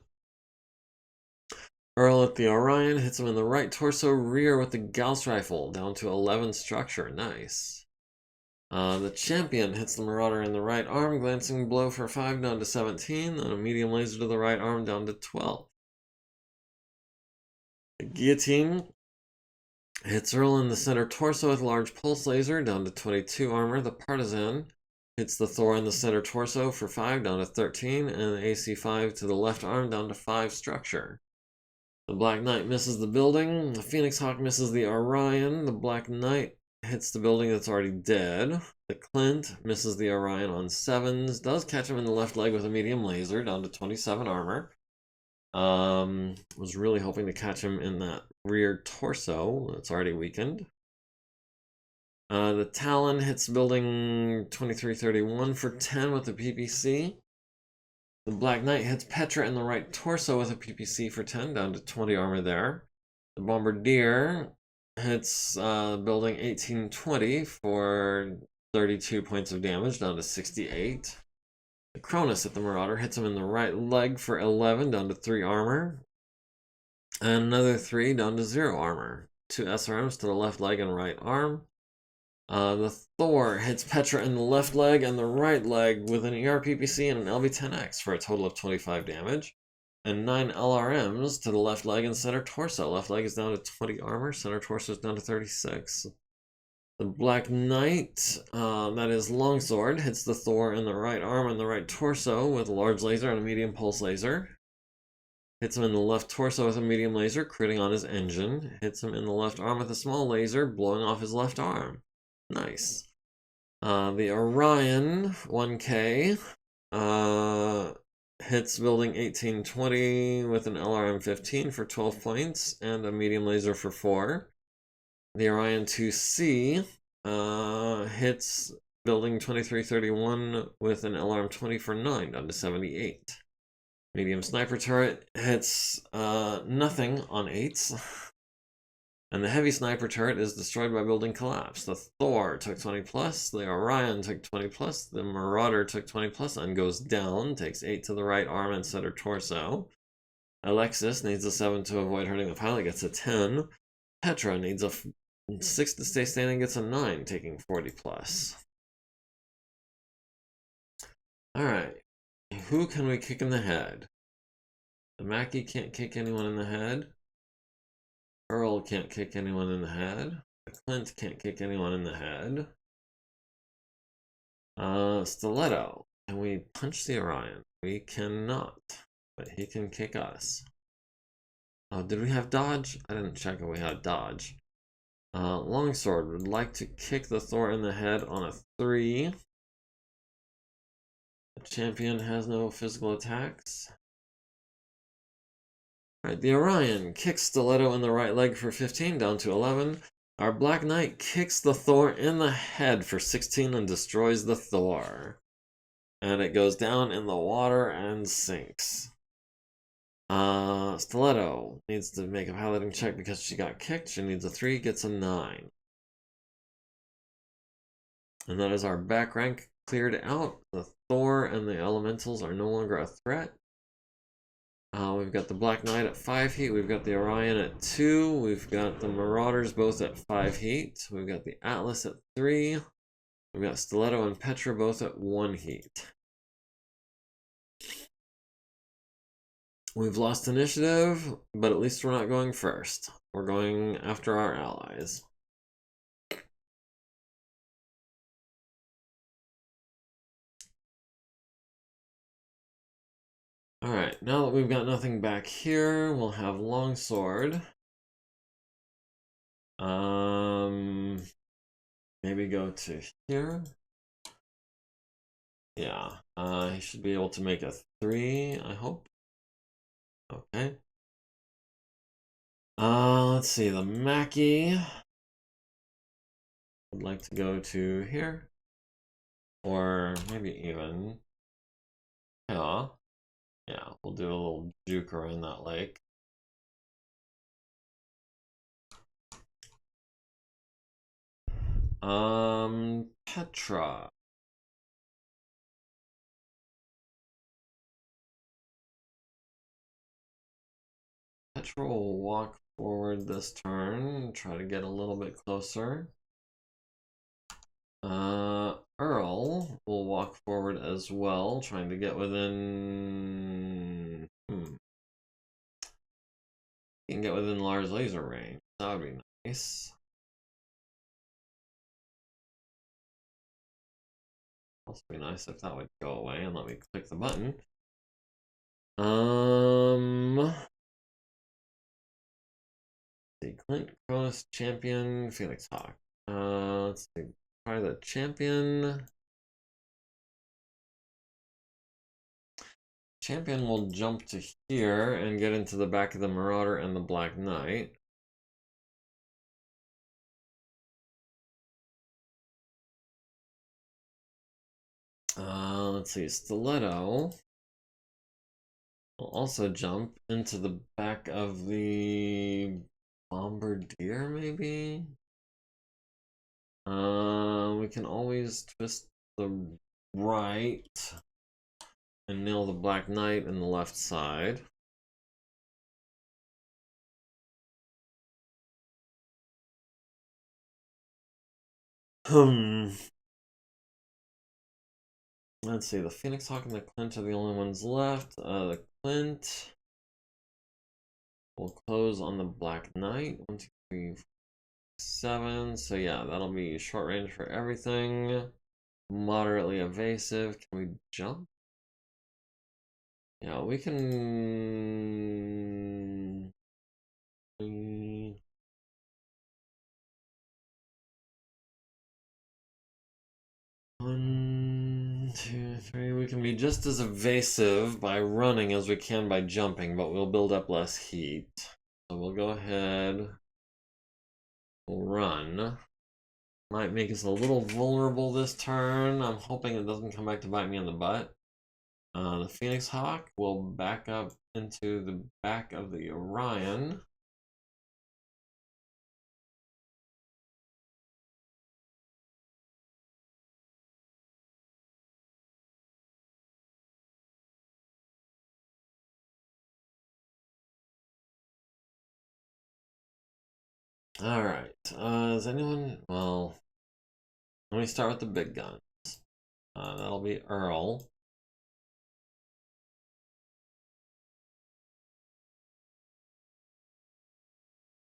Earl at the Orion hits him in the right torso rear with the Gauss rifle, down to 11 structure. Nice. The Champion hits the Marauder in the right arm, glancing blow for 5 down to 17, then a medium laser to the right arm down to 12. The Guillotine hits Earl in the center torso with a large pulse laser down to 22 armor. The Partisan hits the Thor in the center torso for 5 down to 13, and the AC5 to the left arm down to 5 structure. The Black Knight misses the building. The Phoenix Hawk misses the Orion. The Black Knight hits the building that's already dead. The Clint misses the Orion on 7s. Does catch him in the left leg with a medium laser, down to 27 armor. Was really hoping to catch him in that rear torso. That's already weakened. The Talon hits building 2331 for 10 with the PPC. The Black Knight hits Petra in the right torso with a PPC for 10, down to 20 armor there. The Bombardier hits building 1820 for 32 points of damage, down to 68. The Cronus at the Marauder hits him in the right leg for 11, down to 3 armor. And another 3, down to 0 armor. 2 SRMs to the left leg and right arm. The Thor hits Petra in the left leg and the right leg with an ER PPC and an LV-10X for a total of 25 damage. And 9 LRMs to the left leg and center torso. Left leg is down to 20 armor, center torso is down to 36. The Black Knight, that is Longsword, hits the Thor in the right arm and the right torso with a large laser and a medium pulse laser. Hits him in the left torso with a medium laser, critting on his engine. Hits him in the left arm with a small laser, blowing off his left arm. Nice. The Orion 1K hits building 1820 with an LRM 15 for 12 points and a medium laser for 4. The Orion 2C hits building 2331 with an LRM 20 for 9, down to 78. Medium sniper turret hits nothing on 8s. And the heavy sniper turret is destroyed by building collapse. The Thor took 20 plus, the Orion took 20 plus, the Marauder took 20 plus and goes down, takes 8 to the right arm and center torso. Alexis needs a 7 to avoid hurting the pilot, gets a 10. Petra needs a 6 to stay standing, gets a 9, taking 40 plus. Alright, who can we kick in the head? The Mackie can't kick anyone in the head. Earl can't kick anyone in the head. Clint can't kick anyone in the head. Stiletto. Can we punch the Orion? We cannot, but he can kick us. Oh, did we have dodge? I didn't check if we had dodge. Longsword would like to kick the Thor in the head on a 3. The Champion has no physical attacks. Alright, the Orion kicks Stiletto in the right leg for 15, down to 11. Our Black Knight kicks the Thor in the head for 16 and destroys the Thor. And it goes down in the water and sinks. Stiletto needs to make a piloting check because she got kicked. She needs a 3, gets a 9. And that is our back rank cleared out. The Thor and the Elementals are no longer a threat. We've got the Black Knight at 5 heat. We've got the Orion at 2. We've got the Marauders both at 5 heat. We've got the Atlas at 3. We've got Stiletto and Petra both at 1 heat. We've lost initiative, but at least we're not going first. We're going after our allies. Alright, now that we've got nothing back here, we'll have Longsword. Maybe go to here. Yeah, he should be able to make a 3, I hope. Okay. Let's see, the Mackie would like to go to here. Or maybe even, yeah. Yeah, we'll do a little juke around that lake. Petra. Petra will walk forward this turn, try to get a little bit closer. Earl will walk forward as well, trying to get within... He can get within large laser range. That would be nice. Also be nice if that would go away and let me click the button. See, Clint, Cross, Champion, Phoenix Hawk. Let's see. Try the Champion. Champion will jump to here and get into the back of the Marauder and the Black Knight. Let's see, Stiletto will also jump into the back of the Bombardier, maybe? We can always twist the right and nail the Black Knight in the left side. Let's see, the Phoenix Hawk and the Clint are the only ones left. The Clint will close on the Black Knight. 1, 2, 3, 4, 7. So yeah, that'll be short range for everything. Moderately evasive. Can we jump? Yeah, we can... 1, 2, 3. We can be just as evasive by running as we can by jumping, but we'll build up less heat. So we'll go ahead. We'll run. Might make us a little vulnerable this turn. I'm hoping it doesn't come back to bite me in the butt. The Phoenix Hawk will back up into the back of the Orion. Alright, is anyone... Well, let me start with the big guns. That'll be Earl.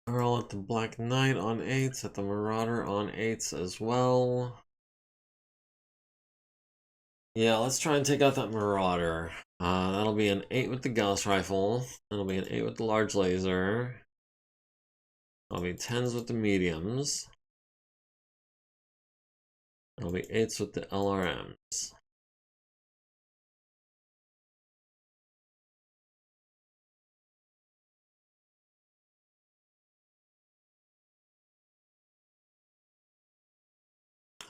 Earl at the Black Knight on 8s, at the Marauder on 8s as well. Yeah, let's try and take out that Marauder. That'll be an 8 with the Gauss Rifle. That'll be an 8 with the Large Laser. That'll be 10s with the Mediums. That'll be 8s with the LRMs.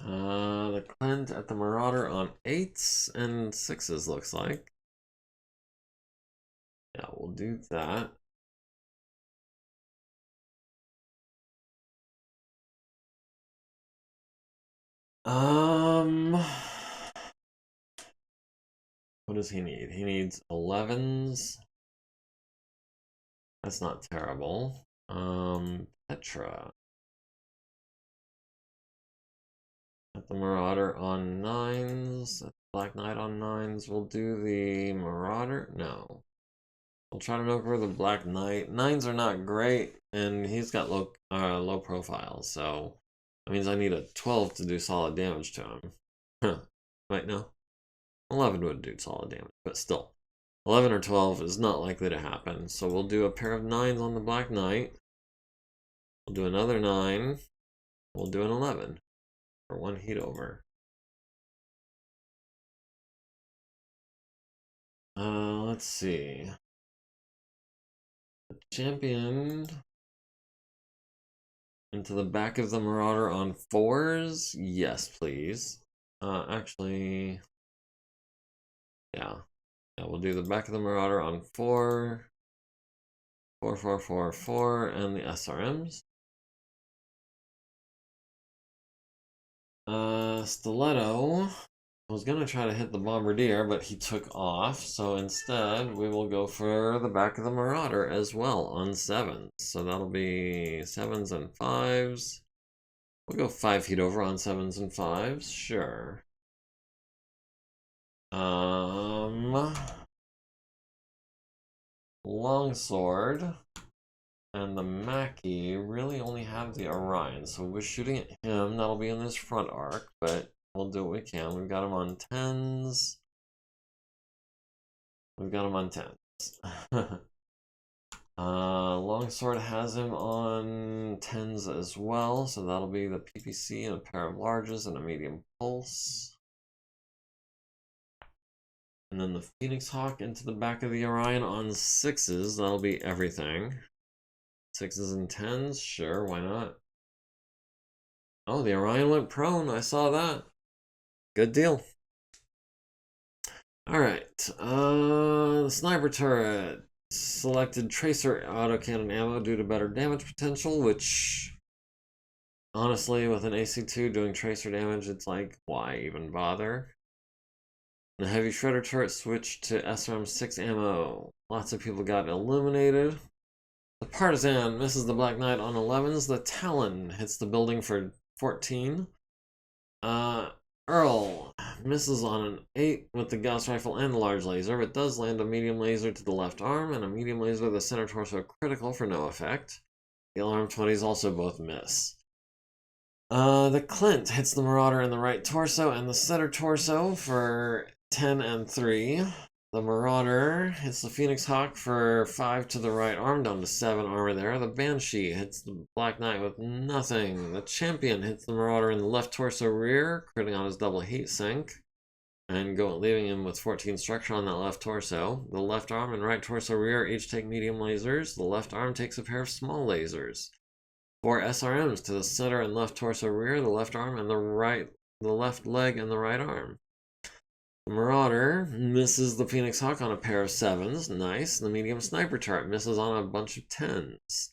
The Clint at the Marauder on 8s and 6s, looks like. Yeah, we'll do that. What does he need? He needs 11s. That's not terrible. Petra. At the Marauder on 9s. At the Black Knight on 9s. We'll do the Marauder. No. We'll try to knock over the Black Knight. 9s are not great, and he's got low profile, so that means I need a 12 to do solid damage to him. Huh. Wait, no. 11 would do solid damage, but still. 11 or 12 is not likely to happen, so we'll do a pair of 9s on the Black Knight. We'll do another 9. We'll do an 11 for 1 heat over. Let's see. The Champion into the back of the Marauder on 4s? Yes, please. Actually, yeah. Yeah, we'll do the back of the Marauder on 4. 4, 4, 4, 4, and the SRMs. Stiletto was going to try to hit the Bombardier, but he took off. So instead, we will go for the back of the Marauder as well on 7s. So that'll be 7s and 5s. We'll go 5 feet over on 7s and 5s. Sure. Longsword and the Mackie really only have the Orion, so we're shooting at him. That'll be in this front arc, but we'll do what we can. We've got him on 10s. We've got him on 10s. Longsword has him on 10s as well, so that'll be the PPC and a pair of larges and a medium pulse. And then the Phoenix Hawk into the back of the Orion on 6s. That'll be everything. 6s and 10s, sure, why not? Oh, the Orion went prone. I saw that. Good deal. Alright, the sniper turret selected tracer autocannon ammo due to better damage potential, which honestly, with an AC2 doing tracer damage, it's like, why even bother? The heavy shredder turret switched to SRM6 ammo. Lots of people got illuminated. The Partisan misses the Black Knight on 11s. The Talon hits the building for 14. Earl misses on an 8 with the Gauss rifle and the large laser, but does land a medium laser to the left arm and a medium laser to the center torso critical for no effect. The alarm 20s also both miss. The Clint hits the Marauder in the right torso and the center torso for 10 and 3. The Marauder hits the Phoenix Hawk for 5 to the right arm, down to 7 armor there. The Banshee hits the Black Knight with nothing. The Champion hits the Marauder in the left torso rear, critting on his double heat sink, and leaving him with 14 structure on that left torso. The left arm and right torso rear each take medium lasers. The left arm takes a pair of small lasers. 4 SRMs to the center and left torso rear, the left arm and the left leg and the right arm. The Marauder misses the Phoenix Hawk on a pair of 7s. Nice. The medium sniper turret misses on a bunch of 10s.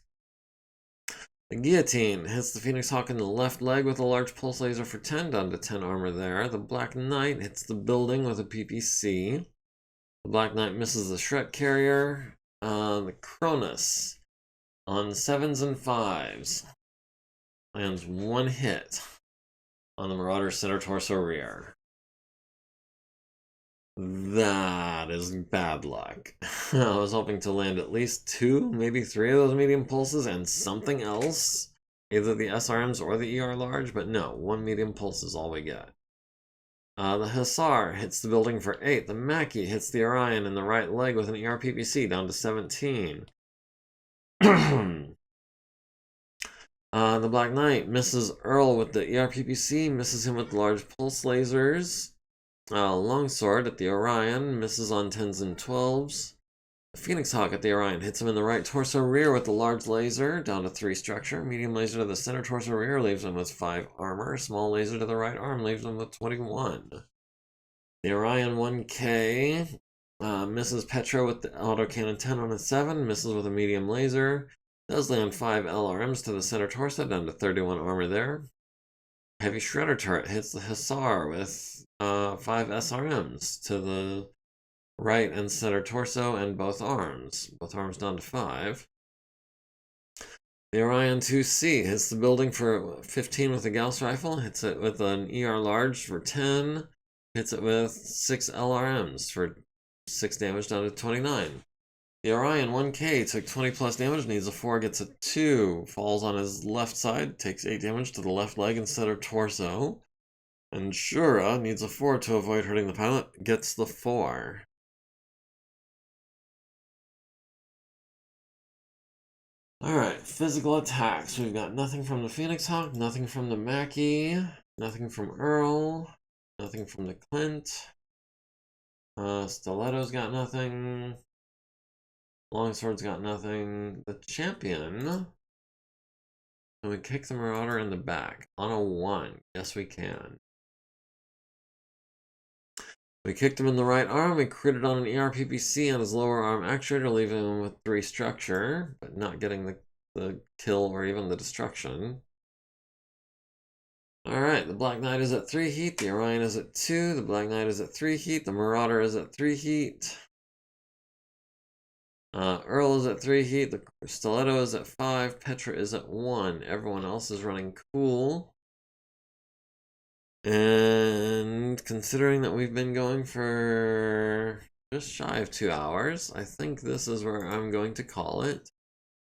The Guillotine hits the Phoenix Hawk in the left leg with a large pulse laser for 10, down to 10 armor there. The Black Knight hits the building with a PPC. The Black Knight misses the Shred Carrier. The Cronus on 7s and 5s lands 1 hit on the Marauder center torso rear. That is bad luck. I was hoping to land at least 2, maybe 3 of those medium pulses and something else. Either the SRMs or the ER large, but no, 1 medium pulse is all we get. The Hussar hits the building for 8. The Mackie hits the Orion in the right leg with an ER PPC, down to 17. The Black Knight misses Earl with the ER PPC, misses him with the large pulse lasers. Longsword at the Orion misses on 10s and 12s. The Phoenix Hawk at the Orion hits him in the right torso rear with the large laser, down to 3 structure. Medium laser to the center torso rear leaves him with 5 armor. Small laser to the right arm leaves him with 21. The Orion 1K misses Petra with the autocannon 10 on a 7, misses with a medium laser. Does land 5 LRMs to the center torso, down to 31 armor there. Heavy shredder turret hits the Hussar with 5 SRMs to the right and center torso and both arms. Both arms down to 5. The Orion 2C hits the building for 15 with a Gauss rifle, hits it with an ER large for 10, hits it with 6 LRMs for 6 damage, down to 29. The Orion 1K took 20 plus damage, needs a 4, gets a 2, falls on his left side, takes 8 damage to the left leg and center torso. And Shura needs a 4 to avoid hurting the pilot, gets the 4. Alright, physical attacks. We've got nothing from the Phoenix Hawk, nothing from the Mackie, nothing from Earl, nothing from the Clint. Stiletto's got nothing. Longsword's got nothing. The Champion. Can we kick the Marauder in the back? On a 1. Yes, we can. We kicked him in the right arm. We critted on an ER PPC on his lower arm actuator, leaving him with 3 structure, but not getting the kill or even the destruction. Alright, the Black Knight is at 3 heat, the Orion is at 2, the Black Knight is at 3 heat, the Marauder is at 3 heat. Earl is at 3 heat, the Stiletto is at 5, Petra is at 1. Everyone else is running cool. And considering that we've been going for just shy of 2 hours, I think this is where I'm going to call it.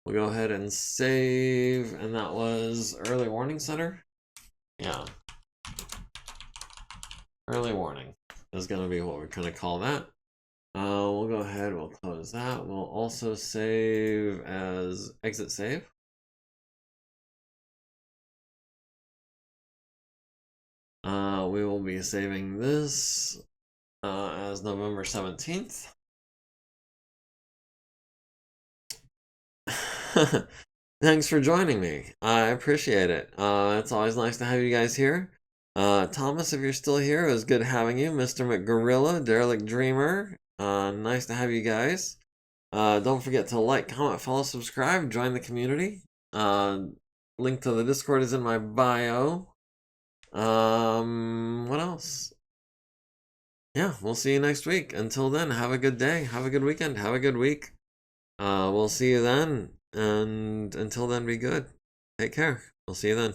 We'll go ahead and save, and that was Early Warning Center? Yeah. Early Warning is going to be what we're going to call that. We'll go ahead, we'll close that. We'll also save as exit save. We will be saving this as November 17th. Thanks for joining me. I appreciate it. It's always nice to have you guys here. Thomas, if you're still here, it was good having you. Mr. McGorilla, Derelict Dreamer, nice to have you guys. Don't forget to like, comment, follow, subscribe, join the community. Link to the Discord is in my bio. What else? Yeah, we'll see you next week. Until then, have a good day, have a good weekend, have a good week. We'll see you then, and until then, be good. Take care. We'll see you then.